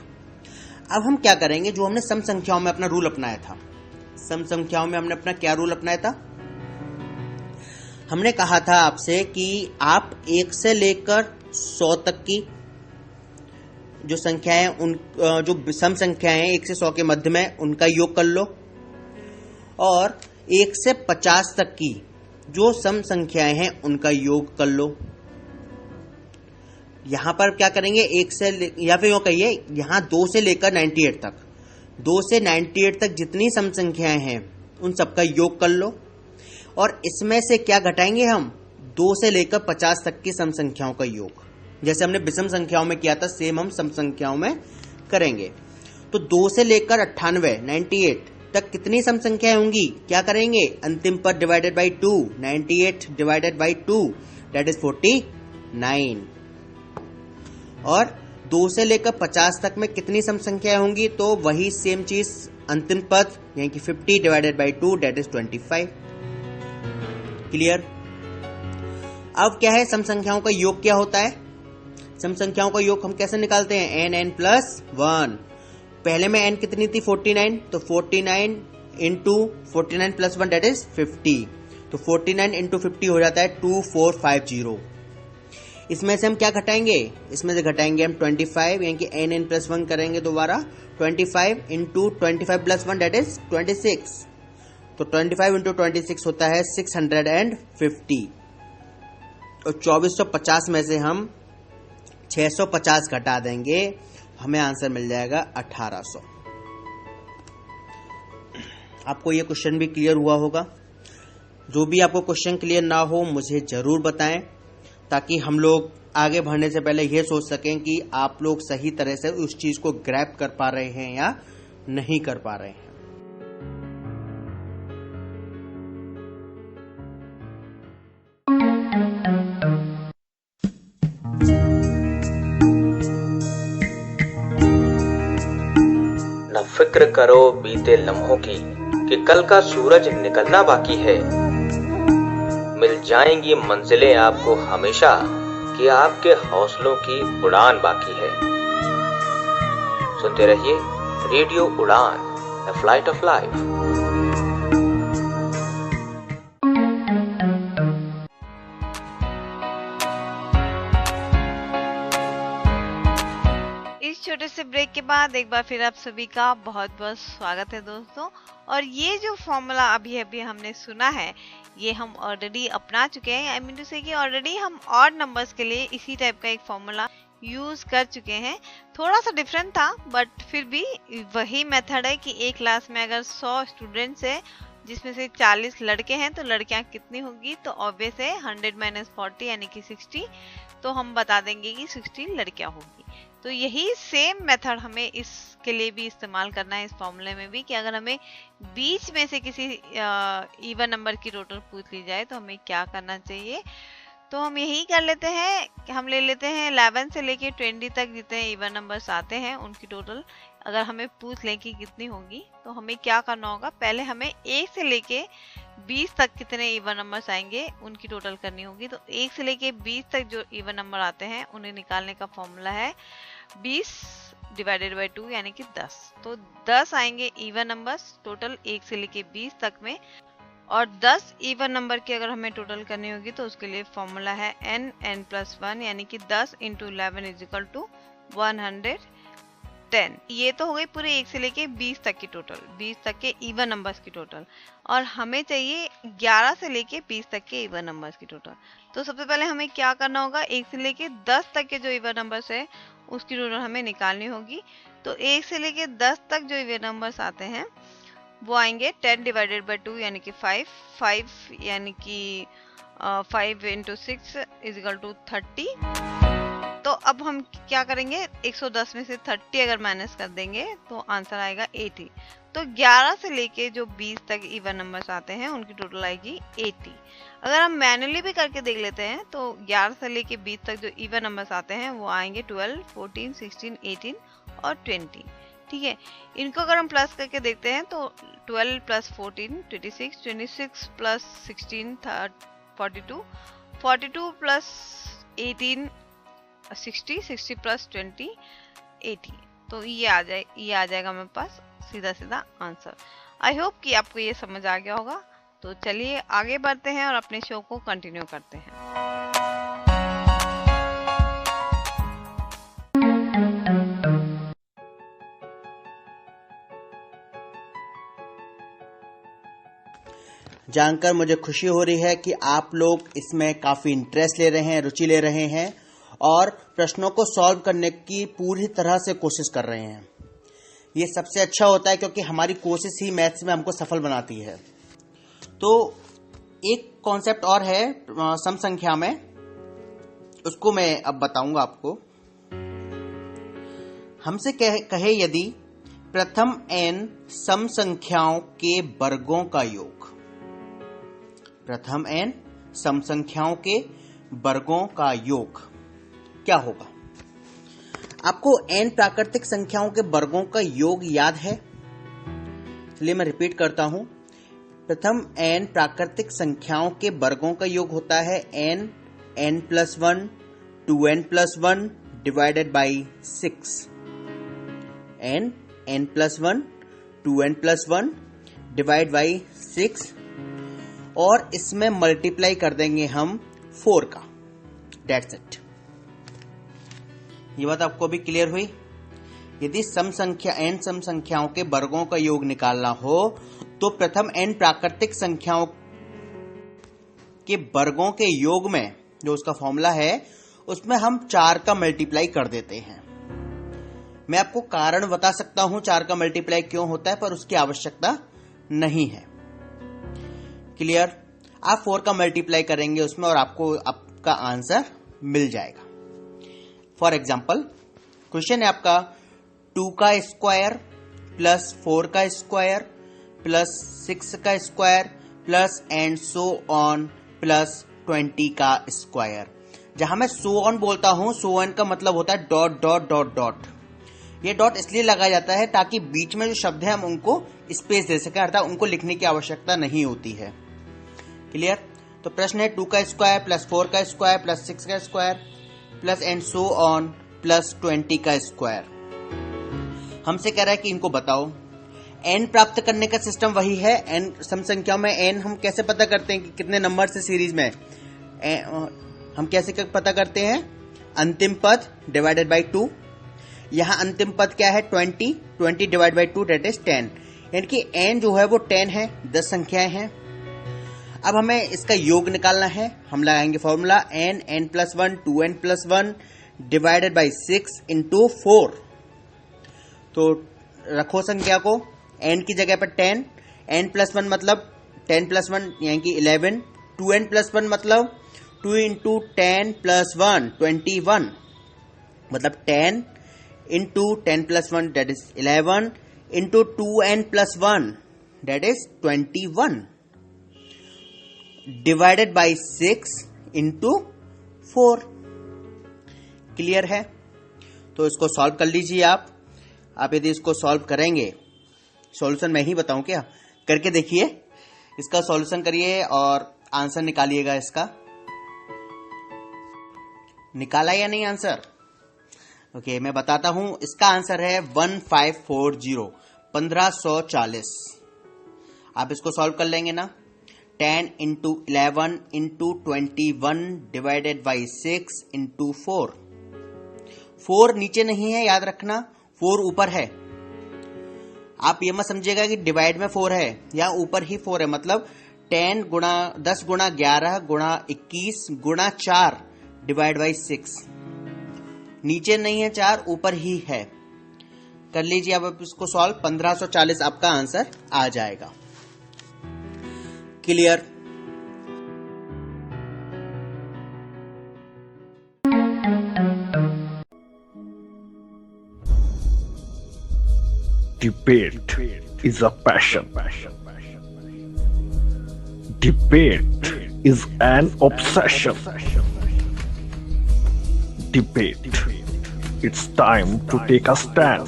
अब हम क्या करेंगे, जो हमने सम संख्याओं में अपना रूल अपनाया था, सम संख्याओं में हमने अपना क्या रूल अपनाया था, हमने कहा था आपसे कि आप 1 से लेकर 100 तक की जो संख्याएं उन जो विषम संख्याएं हैं 1 से 100 के मध्य में उनका योग कर लो, और 1 से 50 तक की जो सम संख्याएं हैं उनका योग कर लो। यहां पर क्या करेंगे, 1 से या फिर यूं कहिए यहां 2 से लेकर 98 तक, 2 से 98 तक जितनी सम संख्याएं हैं उन सबका योग कर लो, और इसमें से क्या घटाएंगे हम, 2 से लेकर 50 तक की सम संख्याओं का योग। जैसे हमने विषम संख्याओं में किया था सेम हम सम संख्याओं में करेंगे। तो 2 से लेकर 98 तक कितनी सम संख्याएं होंगी, क्या करेंगे, अंतिम पद divided by 2, 98 divided by 2 that is 49। और 2 से लेकर 50 तक में कितनी सम संख्याएं होंगी, तो वही सेम चीज अंतिम पद यानी कि 50 divided by 2 that is 25। Clear. अब क्या है, सम संख्याओं का योग क्या होता है, सम संख्याओं का योग हम कैसे निकालते हैं, n प्लस 1। पहले में n कितनी थी 49, तो 49 इंटू 49 प्लस 1 दैट इज 50, तो 49 इंटू 50 हो जाता है 2450। इसमें से हम क्या घटाएंगे, इसमें से घटाएंगे हम 25 यानी कि n प्लस 1 करेंगे दोबारा, 25 इंटू 25 प्लस 1 दैट इज 26, तो 25 इंटू 26 होता है 650, और 2450 में से हम 650 घटा देंगे, हमें आंसर मिल जाएगा 1800। आपको ये क्वेश्चन भी क्लियर हुआ होगा। जो भी आपको क्वेश्चन क्लियर ना हो मुझे जरूर बताएं, ताकि हम लोग आगे बढ़ने से पहले ये सोच सकें कि आप लोग सही तरह से उस चीज को ग्रैब कर पा रहे हैं या नहीं कर पा रहे हैं। न फिक्र करो बीते लम्हों की कि कल का सूरज निकलना बाकी है। मिल जाएंगी मंजिलें आपको हमेशा कि आपके हौसलों की उड़ान बाकी है। सुनते रहिए रेडियो उड़ान, द फ्लाइट ऑफ लाइफ। इस छोटे से ब्रेक के बाद एक बार फिर आप सभी का बहुत बहुत स्वागत है दोस्तों। और ये जो फॉर्मूला अभी अभी हमने सुना है ये हम ऑलरेडी अपना चुके हैं। आई मीन टू से कि ऑलरेडी हम ऑड नंबर्स के लिए इसी टाइप का एक फॉर्मूला यूज कर चुके हैं। थोड़ा सा डिफरेंट था बट फिर भी वही मेथड है कि एक क्लास में अगर 100 स्टूडेंट्स है जिसमें से 40 लड़के हैं तो लड़कियां कितनी होगी, तो ऑब्वियस है 100 - 40 यानी कि 60, तो हम बता देंगे कि 60 लड़कियां होगी। तो यही सेम मेथड हमें इसके लिए भी इस्तेमाल करना है, इस फॉर्मूले में भी, कि अगर हमें बीच में से किसी इवन नंबर की टोटल पूछ ली जाए तो हमें क्या करना चाहिए। तो हम यही कर लेते हैं कि हम ले लेते हैं 11 से लेके 20 तक जितने इवन नंबर्स आते हैं उनकी टोटल अगर हमें पूछ लें कि कितनी होगी, तो हमें क्या करना होगा, पहले हमें 1 से लेके 20 तक कितने इवन नंबर्स आएंगे उनकी टोटल करनी होगी। तो 1 से लेके 20 तक जो इवन नंबर आते हैं उन्हें निकालने का फॉर्मूला है 20 डिवाइडेड बाई 2 यानी कि 10। तो 10 आएंगे इवन नंबर्स टोटल 1 से लेके 20 तक में, और 10 इवन नंबर की अगर हमें टोटल करनी होगी तो उसके लिए फॉर्मूला है n प्लस 1 यानी कि 10 × 11 = 110। ये तो हो गई पूरे 1 से लेके 20 तक की टोटल, 20 तक के इवन नंबर्स की टोटल। और हमें चाहिए 11 से लेके 20 तक के इवन नंबर्स की टोटल। तो सबसे पहले हमें क्या करना होगा, 1 से लेके 10 तक के जो इवन नंबर्स है उसकी टोटल हमें निकालनी होगी। तो 1 से लेके 10 तक जो इवन नंबर्स आते हैं वो आएंगे 10 डिवाइडेड बाई 2 यानी कि 5 यानी कि 5 × 6 = 30। तो अब हम क्या करेंगे, 110 में से 30 अगर माइनस कर देंगे तो आंसर आएगा 80। तो 11 से लेके जो 20 तक इवन नंबर्स आते हैं उनकी टोटल आएगी 80। अगर हम मैनुअली भी करके देख लेते हैं तो 11 से लेके 20 तक जो इवन नंबर्स आते हैं वो आएंगे 12, 14, 16, 18 और 20। ठीक है, इनको अगर हम प्लस करके देखते हैं तो 12 + 14 26, 26 + 16 42, 42 + 18 60, 60 + 20 80। तो ये आ जाएगा मेरे पास सीधा आंसर। आई होप कि आपको ये समझ आ गया होगा। तो चलिए आगे बढ़ते हैं और अपने शो को कंटिन्यू करते हैं। जानकर मुझे खुशी हो रही है कि आप लोग इसमें काफी इंटरेस्ट ले रहे हैं, रुचि ले रहे हैं और प्रश्नों को सॉल्व करने की पूरी तरह से कोशिश कर रहे हैं। ये सबसे अच्छा होता है क्योंकि हमारी कोशिश ही मैथ्स में हमको सफल बनाती है। तो एक कॉन्सेप्ट और है सम संख्या में, उसको मैं अब बताऊंगा आपको। हमसे कहे यदि प्रथम n सम संख्याओं के वर्गों का योग, प्रथम n सम संख्याओं के वर्गों का योग क्या होगा? आपको n प्राकृतिक संख्याओं के वर्गों का योग याद है? चलिए मैं रिपीट करता हूं। प्रथम n प्राकृतिक संख्याओं के वर्गों का योग होता है n n+1 2n+1 divided by 6। n n+1 2n+1 divide by 6 और इसमें मल्टीप्लाई कर देंगे हम 4 का। That's it। ये बात आपको भी क्लियर हुई? यदि सम संख्या n सम संख्याओं के वर्गों का योग निकालना हो तो प्रथम n प्राकृतिक संख्याओं के वर्गों के योग में जो उसका फॉर्मूला है उसमें हम 4 का मल्टीप्लाई कर देते हैं। मैं आपको कारण बता सकता हूं 4 का मल्टीप्लाई क्यों होता है, पर उसकी आवश्यकता नहीं है। क्लियर? आप 4 का मल्टीप्लाई करेंगे उसमें और आपको आपका आंसर मिल जाएगा। फॉर एग्जाम्पल क्वेश्चन है आपका 2 का स्क्वायर प्लस 4 का स्क्वायर प्लस 6 का square plus and so on plus 20 का स्क्वायर। जहां मैं सो ऑन बोलता हूं, सो ऑन का मतलब होता है डॉट डॉट डॉट डॉट। ये डॉट इसलिए लगाया जाता है ताकि बीच में जो शब्द है हम उनको स्पेस दे सकें, अर्थात उनको लिखने की आवश्यकता नहीं होती है। क्लियर? तो प्रश्न है 2 का स्क्वायर प्लस 4 का स्क्वायर प्लस 6 का square plus and so on plus 20 का स्क्वायर। हमसे कह रहा है कि इनको बताओ। n प्राप्त करने का सिस्टम वही है। n सम संख्याओं में n हम कैसे पता करते हैं कि कितने नंबर से सीरीज में, हम कैसे पता करते हैं? अंतिम पद डिवाइडेड बाई 2। यहां अंतिम पद क्या है? 20 डिवाइड बाई 2 दैट इज 10। यानी कि n जो है वो 10 है, 10 संख्याएं हैं। अब हमें इसका योग निकालना है। हम लगाएंगे formula n n+1 2n+1 divided by 6 into 4। तो रखो संख्या को, n की जगह पर 10, n+1 मतलब 10+1 यानी कि 11, 2n+1 मतलब 2 इंटू 10 + 1 21, मतलब 10 into 10+1 that is 11 into 2n+1 that is 21 divided by 6 into 4। Clear है? तो इसको सॉल्व कर लीजिए आप यदि इसको सॉल्व करेंगे, सॉल्यूशन मैं ही बताऊं क्या? करके देखिए, इसका सॉल्यूशन करिए और आंसर निकालिएगा। इसका निकाला या नहीं आंसर? ओके, मैं बताता हूं। इसका आंसर है 1540। आप इसको सॉल्व कर लेंगे ना। 10 into 11 into 21 divided by 6 into 4। 4 नीचे नहीं है, याद रखना, 4 ऊपर है। आप ये मत समझिएगा कि डिवाइड में 4 है, यहाँ ऊपर ही 4 है। मतलब 10 गुणा 10 गुणा 11 गुणा 21 गुणा 4 डिवाइड बाई 6। नीचे नहीं है 4, ऊपर ही है। कर लीजिए अब इसको सॉल्व। 1540 आपका आंसर आ जाएगा। Clear? Debate is a passion. Debate is an obsession. Debate. It's time to take a stand.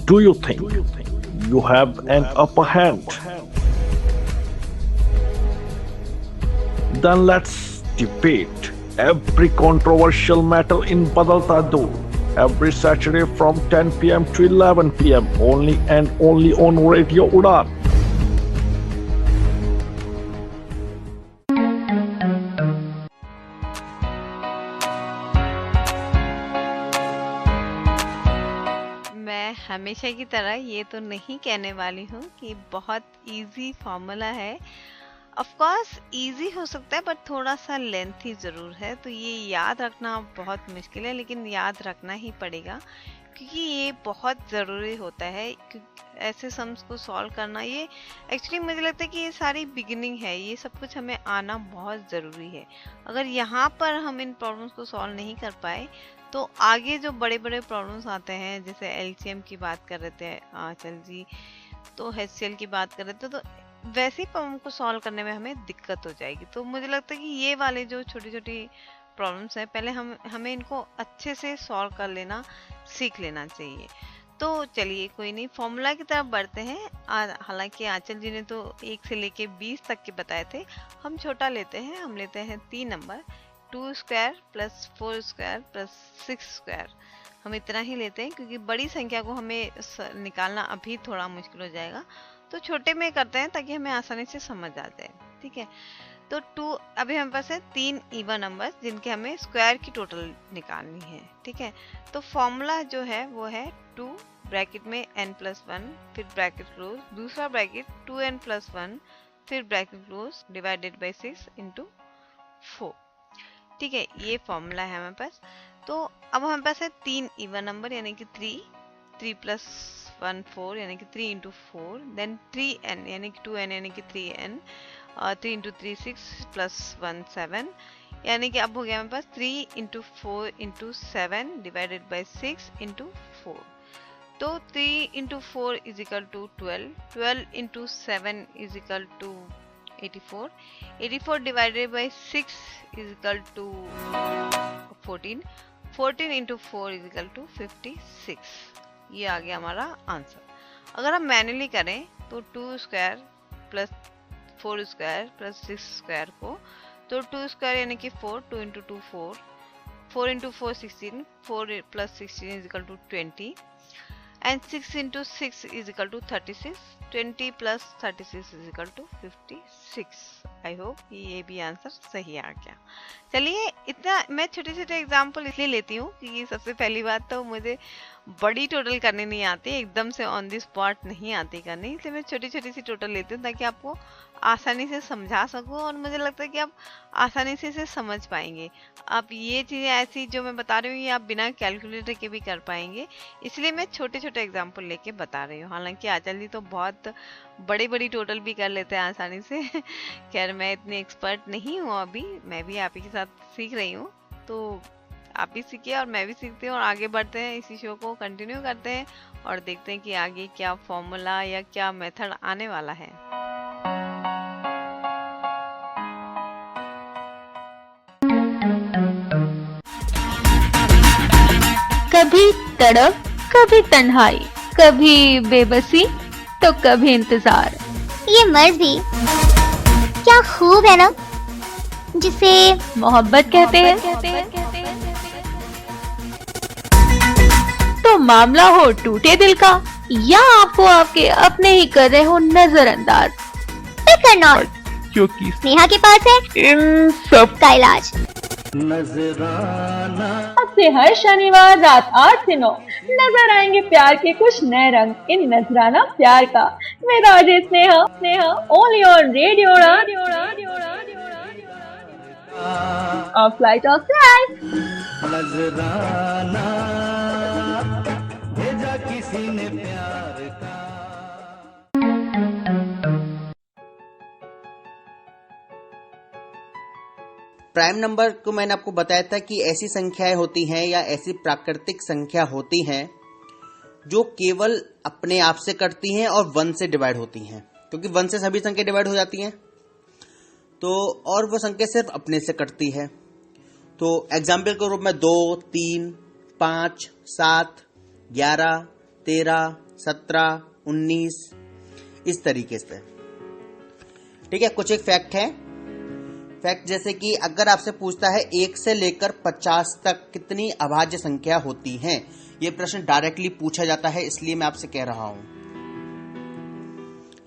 Do you think you have an upper hand? Then let's debate every controversial matter in Badalta Do. Every Saturday from 10 p.m. to 11 p.m. only and only on Radio Udan. हमेशा की तरह ये तो नहीं कहने वाली हूँ कि बहुत इजी फॉर्मूला है। ऑफ कोर्स इजी हो सकता है बट थोड़ा सा लेंथी ज़रूर है, तो ये याद रखना बहुत मुश्किल है, लेकिन याद रखना ही पड़ेगा क्योंकि ये बहुत ज़रूरी होता है। ऐसे सम्स को सॉल्व करना, ये एक्चुअली मुझे लगता है कि ये सारी बिगिनिंग है, ये सब कुछ हमें आना बहुत ज़रूरी है। अगर यहाँ पर हम इन प्रॉब्लम्स को सॉल्व नहीं कर पाए तो आगे जो बड़े बड़े प्रॉब्लम्स आते हैं, जैसे एलसीएम की बात कर रहे थे आंचल जी, तो एचसीएल की बात कर रहे थे, तो वैसे प्रॉब्लम को सॉल्व करने में हमें दिक्कत हो जाएगी। तो मुझे लगता है कि ये वाले जो छोटी छोटी प्रॉब्लम्स हैं, पहले हमें इनको अच्छे से सॉल्व कर लेना सीख लेना चाहिए। तो चलिए कोई नहीं, फॉर्मूला की तरफ बढ़ते हैं। हालांकि आंचल जी ने तो 1 से लेके 20 तक के बताए थे, हम छोटा लेते हैं, हम लेते हैं 3 number 2 square plus 4 square plus 6 square. हम इतना ही लेते हैं क्योंकि बड़ी संख्या को हमें निकालना अभी थोड़ा मुश्किल हो जाएगा, तो छोटे में करते हैं ताकि हमें आसानी से समझ आ जाए। ठीक है, तो 2 अभी हमारे पास है 3 इवन नंबर जिनके हमें स्क्वायर की टोटल निकालनी है। ठीक है, तो फॉर्मूला जो है वो है 2 ब्रैकेट में n+1 फिर ब्रैकेट क्लोज, दूसरा ब्रैकेट 2n+1 फिर bracket close divided by 6 into 4। ठीक है, ये फॉर्मूला है हमारे पास। तो अब हमारे पास है 3 इवन नंबर यानी कि 3 + 1 4 यानी कि 3 × 4, देन 3n यानी कि 2n यानी कि 3n, 3 × 3 6 + 1 7 यानी कि अब हो गया हमारे पास 3 × 4 × 7 डिवाइडेड बाय 6 × 4। तो 3 × 4 = 12, 12 × 7 = 84, 84 डिवाइडेड बाय 6 = 14, 14 × 4 = 56। ये आ गया हमारा आंसर। अगर हम मैन्युअली करें तो 2 square plus 4 square plus 6 square को, तो 2 स्क्वायर यानी कि 4, 2 × 2 4, 4 × 4 16, 4 + 16 = 20 and 6 × 6 = 36, 20 + 36 = 56। आई होप ये भी आंसर सही आ गया। चलिए, इतना मैं छोटे छोटे एग्जाम्पल इसलिए लेती हूँ क्योंकि सबसे पहली बात तो मुझे बड़ी टोटल करनी नहीं आती, एकदम से ऑन द स्पॉट नहीं आती करनी, इसलिए मैं छोटी छोटी सी टोटल लेती हूँ ताकि आपको आसानी से समझा सकूँ, और मुझे लगता है कि आप आसानी से इसे समझ पाएंगे। आप ये चीज़ें ऐसी जो मैं बता रही हूँ ये आप बिना कैलकुलेटर के भी कर पाएंगे, इसलिए मैं छोटे छोटे एग्जाम्पल लेके बता रही हूँ। हालांकि आंचल जी तो बहुत बड़ी बड़ी टोटल भी कर लेते हैं आसानी से। खैर मैं इतनी एक्सपर्ट नहीं हूँ अभी, मैं भी आप ही के साथ सीख रही हूँ, तो आप भी सीखिए और मैं भी सीखती हूँ, और आगे बढ़ते हैं, इसी शो को कंटिन्यू करते हैं और देखते हैं कि आगे क्या फॉर्मूला या क्या मेथड आने वाला है। कभी तड़प, कभी तन्हाई, कभी बेबसी तो कभी इंतजार। ये मर्जी क्या खूब है ना, जिसे मोहब्बत कहते हैं। तो मामला हो टूटे दिल का, या आपको आपके अपने ही कर रहे हो नजरअंदाज, क्योंकि स्नेहा के पास है इन सब का इलाज। नजराना अब से हर शनिवार रात 8 से 9 नजर आएंगे प्यार के कुछ नए रंग इन नजराना प्यार का। मेरा Ajay Sneha only on radio of light of life. नजराना भेजा किसी ने प्यार का। प्राइम नंबर को मैंने आपको बताया था कि ऐसी संख्याएं होती हैं या ऐसी प्राकृतिक संख्या होती हैं जो केवल अपने आप से कटती हैं और 1 से डिवाइड होती हैं, क्योंकि 1 से सभी संख्या डिवाइड हो जाती हैं, तो और वो संख्या सिर्फ अपने से कटती है। तो एग्जाम्पल के रूप में 2, 3, 5, 7, 11, 13, 17, 19 इस तरीके से। ठीक है, कुछ एक फैक्ट है। फैक्ट जैसे कि अगर आपसे पूछता है 1 से लेकर 50 तक कितनी अभाज्य संख्या होती हैं, ये प्रश्न डायरेक्टली पूछा जाता है, इसलिए मैं आपसे कह रहा हूं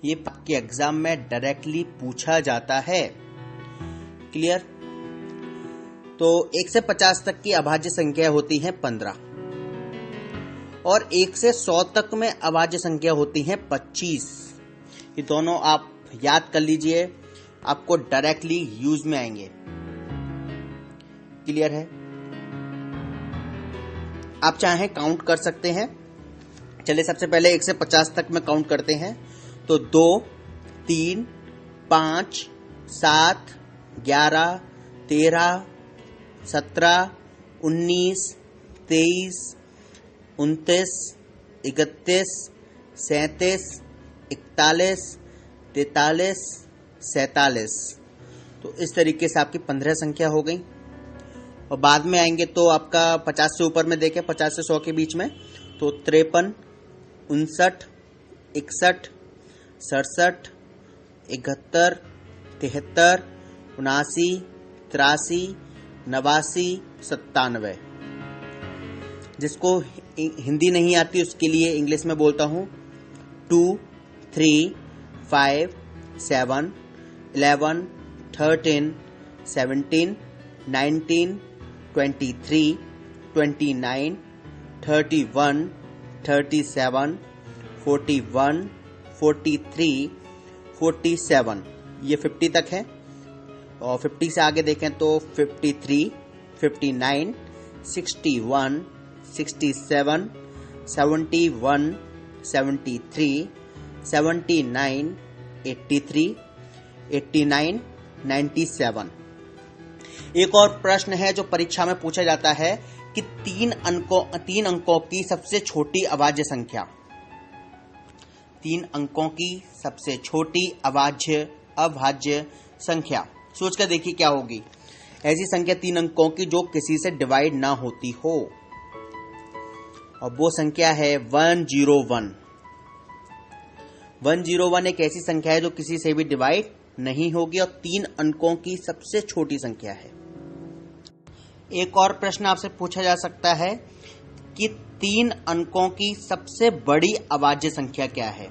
ये आपके एग्जाम में डायरेक्टली पूछा जाता है। क्लियर? तो 1 से 50 तक की अभाज्य संख्या होती है 15, और 1 से 100 तक में अभाज्य संख्या होती है 25। ये दोनों आप याद कर लीजिए, आपको डायरेक्टली यूज में आएंगे। क्लियर है? आप चाहें काउंट कर सकते हैं। चलिए सबसे पहले 1 से 50 तक में काउंट करते हैं। तो 2, 3, 5, 7, 11, 13, 17, 19, 23, 29, 31, 37, 41, 43, 47। तो इस तरीके से आपकी 15 संख्या हो गई। और बाद में आएंगे तो आपका 50 से ऊपर में देखें, 50 से 100 के बीच में, तो 53, 59, 61, 67, 71, 73, 79, 83, 89, 97। जिसको हिंदी नहीं आती उसके लिए इंग्लिश में बोलता हूं। 2, 3, 5, 7, 11, 13, 17, 19, 23, 29, 31, 37, 41, 43, 47। ये 50 तक है। और 50 से आगे देखें तो 53, 59, 61, 67, 71, 73, 79, 83, 89, 97। एक और प्रश्न है जो परीक्षा में पूछा जाता है कि 3 अंकों की सबसे छोटी अभाज्य संख्या। 3 अंकों की सबसे छोटी अभाज्य संख्या सोच कर देखिए क्या होगी। ऐसी संख्या 3 अंकों की जो किसी से डिवाइड ना होती हो, और वो संख्या है 101। 101 एक ऐसी संख्या है जो किसी से भी डिवाइड नहीं होगी और 3 अंकों की सबसे छोटी संख्या है। एक और प्रश्न आपसे पूछा जा सकता है कि 3 अंकों की सबसे बड़ी अभाज्य संख्या क्या है।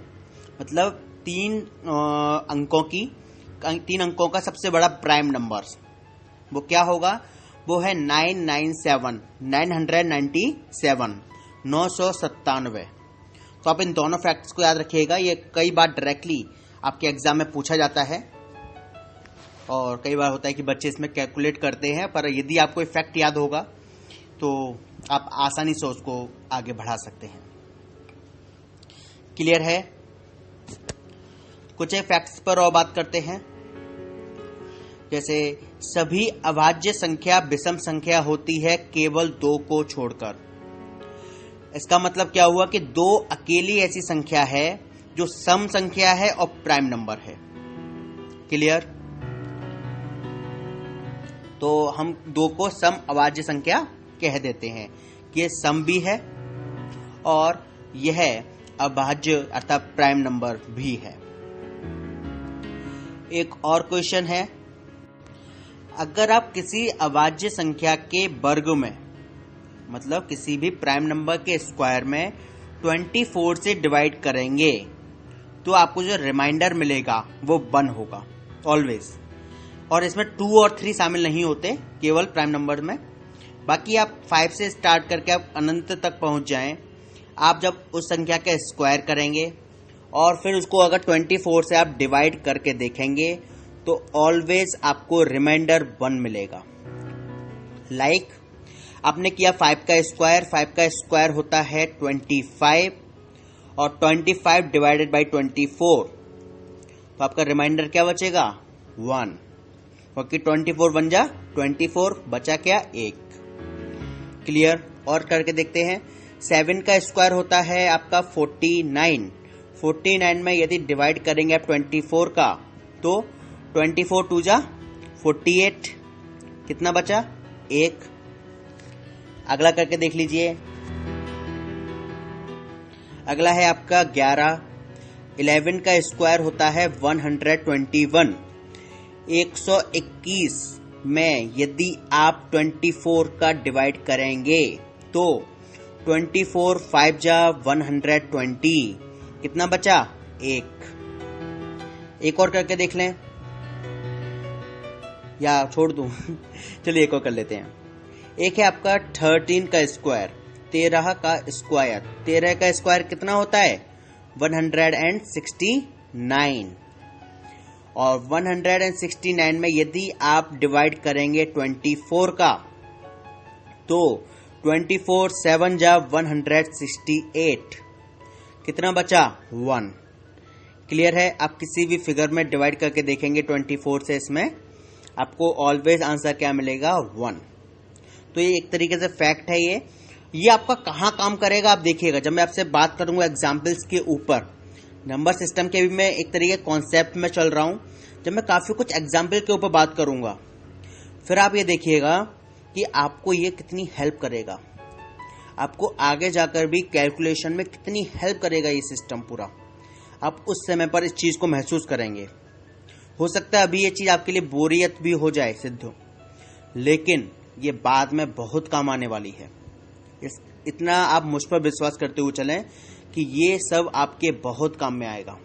मतलब 3 अंकों का सबसे बड़ा प्राइम नंबर वो क्या होगा। वो है 997। तो आप इन दोनों फैक्ट्स को याद रखिएगा। ये कई बार डायरेक्टली आपके एग्जाम में पूछा जाता है और कई बार होता है कि बच्चे इसमें कैलकुलेट करते हैं, पर यदि आपको फैक्ट याद होगा तो आप आसानी से उसको आगे बढ़ा सकते हैं। क्लियर है? कुछ एक फैक्ट्स पर और बात करते हैं। जैसे सभी अभाज्य संख्या विषम संख्या होती है केवल 2 को छोड़कर। इसका मतलब क्या हुआ कि 2 अकेली ऐसी संख्या है जो सम संख्या है और प्राइम नंबर है। क्लियर? तो हम 2 को सम अभाज्य संख्या कह देते हैं कि ये सम भी है और यह अभाज्य अर्थात प्राइम नंबर भी है। एक और क्वेश्चन है, अगर आप किसी अभाज्य संख्या के वर्ग में, मतलब किसी भी प्राइम नंबर के स्क्वायर में 24 से डिवाइड करेंगे तो आपको जो रिमाइंडर मिलेगा वो 1 होगा ऑलवेज। और इसमें 2 और 3 शामिल नहीं होते, केवल प्राइम नंबर में। बाकी आप 5 से स्टार्ट करके आप अनंत तक पहुंच जाएं। आप जब उस संख्या का स्क्वायर करेंगे और फिर उसको अगर 24 से आप डिवाइड करके देखेंगे तो ऑलवेज आपको रिमाइंडर 1 मिलेगा। लाइक आपने किया 5 का स्क्वायर होता है 25 और 25 डिवाइडेड बाई 24, तो आपका रिमाइंडर क्या बचेगा 1, क्योंकि 24 बन जा 24, बचा क्या 1। क्लियर? और करके देखते हैं। 7 का स्क्वायर होता है आपका 49 में यदि डिवाइड करेंगे आप 24 का तो 24 2 जा 48, कितना बचा 1। अगला करके देख लीजिए। अगला है आपका 11 का स्क्वायर होता है 121। 121 में यदि आप 24 का डिवाइड करेंगे तो 24 5 जा 120, कितना बचा 1। एक और करके देख लें या छोड़ दूं चलिए एक और कर लेते हैं। एक है आपका 13 का स्क्वायर 13 का स्क्वायर। 13 का स्क्वायर कितना होता है? 169। और 169 में यदि आप डिवाइड करेंगे 24 का, तो 24 7 जा 168, कितना बचा? 1। क्लियर है? आप किसी भी फिगर में डिवाइड करके देखेंगे 24 से, इसमें आपको ऑलवेज आंसर क्या मिलेगा? 1। तो ये एक तरीके से फैक्ट है। ये आपका कहाँ काम करेगा आप देखिएगा। जब मैं आपसे बात करूंगा एग्जाम्पल्स के ऊपर, नंबर सिस्टम के भी मैं एक तरीके कॉन्सेप्ट में चल रहा हूं, जब मैं काफी कुछ एग्जाम्पल के ऊपर बात करूंगा, फिर आप ये देखिएगा कि आपको ये कितनी हेल्प करेगा, आपको आगे जाकर भी कैलकुलेशन में कितनी हेल्प करेगा ये सिस्टम पूरा। आप उस समय पर इस चीज को महसूस करेंगे। हो सकता है अभी ये चीज आपके लिए बोरियत भी हो जाए सिद्धू, लेकिन ये बाद में बहुत काम आने वाली है। इतना आप मुझ पर विश्वास करते हुए चलें कि ये सब आपके बहुत काम में आएगा।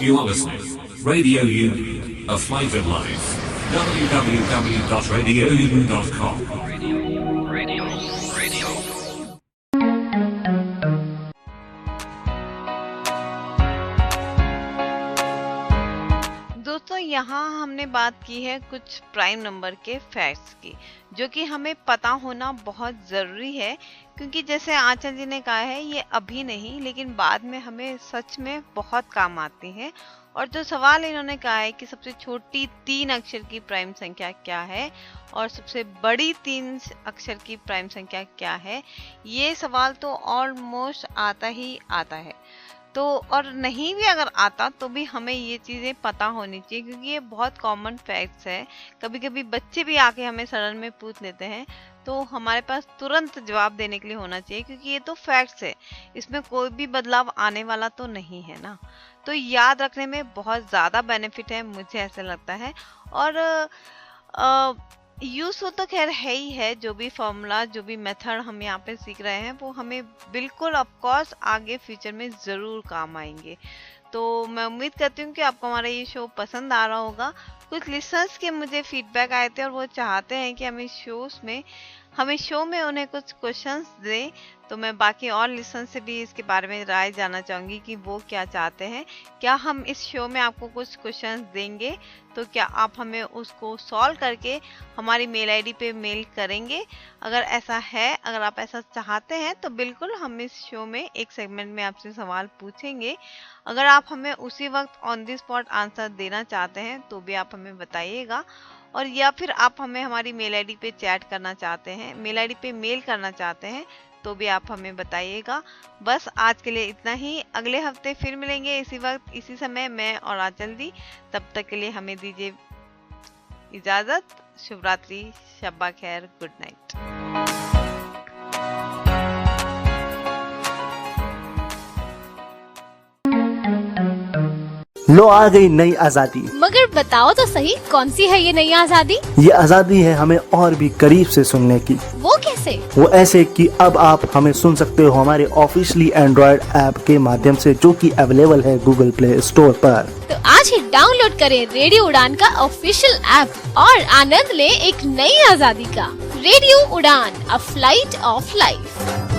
You are listening Radio Union, a flavoured life. www.radiounion.com. दोस्तों, यहाँ हमने बात की है कुछ प्राइम नंबर के फैक्ट्स की, जो कि हमें पता होना बहुत ज़रूरी है, क्योंकि जैसे आचार्य जी ने कहा है, ये अभी नहीं लेकिन बाद में हमें सच में बहुत काम आती है। और जो सवाल इन्होंने कहा है कि सबसे छोटी 3 अक्षर की प्राइम संख्या क्या है और सबसे बड़ी 3 अक्षर की प्राइम संख्या क्या है, ये सवाल तो ऑलमोस्ट आता ही आता है। तो और नहीं भी अगर आता तो भी हमें ये चीज़ें पता होनी चाहिए, क्योंकि ये बहुत कॉमन फैक्ट्स है। कभी कभी बच्चे भी आके हमें सडन में पूछ लेते हैं, तो हमारे पास तुरंत जवाब देने के लिए होना चाहिए, क्योंकि ये तो फैक्ट्स है, इसमें कोई भी बदलाव आने वाला तो नहीं है ना। तो याद रखने में बहुत ज़्यादा बेनिफिट है, मुझे ऐसा लगता है। और यूज़ तो खैर है ही है, जो भी फॉर्मूला, जो भी मेथड हम यहाँ पे सीख रहे हैं, वो हमें बिल्कुल ऑफ कोर्स आगे फ्यूचर में ज़रूर काम आएंगे। तो मैं उम्मीद करती हूँ कि आपको हमारा ये शो पसंद आ रहा होगा। कुछ लिसनर्स के मुझे फीडबैक आए थे और वो चाहते हैं कि हमें शो में उन्हें कुछ क्वेश्चंस दें, तो मैं बाकी और लिसनर्स से भी इसके बारे में राय जानना चाहूँगी कि वो क्या चाहते हैं। क्या हम इस शो में आपको कुछ क्वेश्चंस देंगे, तो क्या आप हमें उसको सॉल्व करके हमारी मेल आईडी पे मेल करेंगे? अगर ऐसा है, अगर आप ऐसा चाहते हैं, तो बिल्कुल हम इस शो में एक सेगमेंट में आपसे सवाल पूछेंगे। अगर आप हमें उसी वक्त ऑन द स्पॉट आंसर देना चाहते हैं, तो भी आप हमें बताइएगा। और या फिर आप हमें हमारी मेल आईडी पे चैट करना चाहते हैं, मेल आईडी पे मेल करना चाहते हैं, तो भी आप हमें बताइएगा। बस आज के लिए इतना ही। अगले हफ्ते फिर मिलेंगे इसी वक्त, इसी समय, मैं और आंचल दी। तब तक के लिए हमें दीजिए इजाजत। शुभ रात्रि, शब्बा खैर, गुड नाइट। लो आ गई नई आजादी। मगर बताओ तो सही, कौन सी है ये नई आजादी? ये आजादी है हमें और भी करीब से सुनने की। वो कैसे? वो ऐसे कि अब आप हमें सुन सकते हो हमारे ऑफिशियली एंड्रॉइड ऐप के माध्यम से, जो कि अवेलेबल है गूगल प्ले स्टोर पर। तो आज ही डाउनलोड करें रेडियो उड़ान का ऑफिशियल ऐप और आनंद लें एक नई आजादी का। रेडियो उड़ान, अ फ्लाइट ऑफ लाइफ।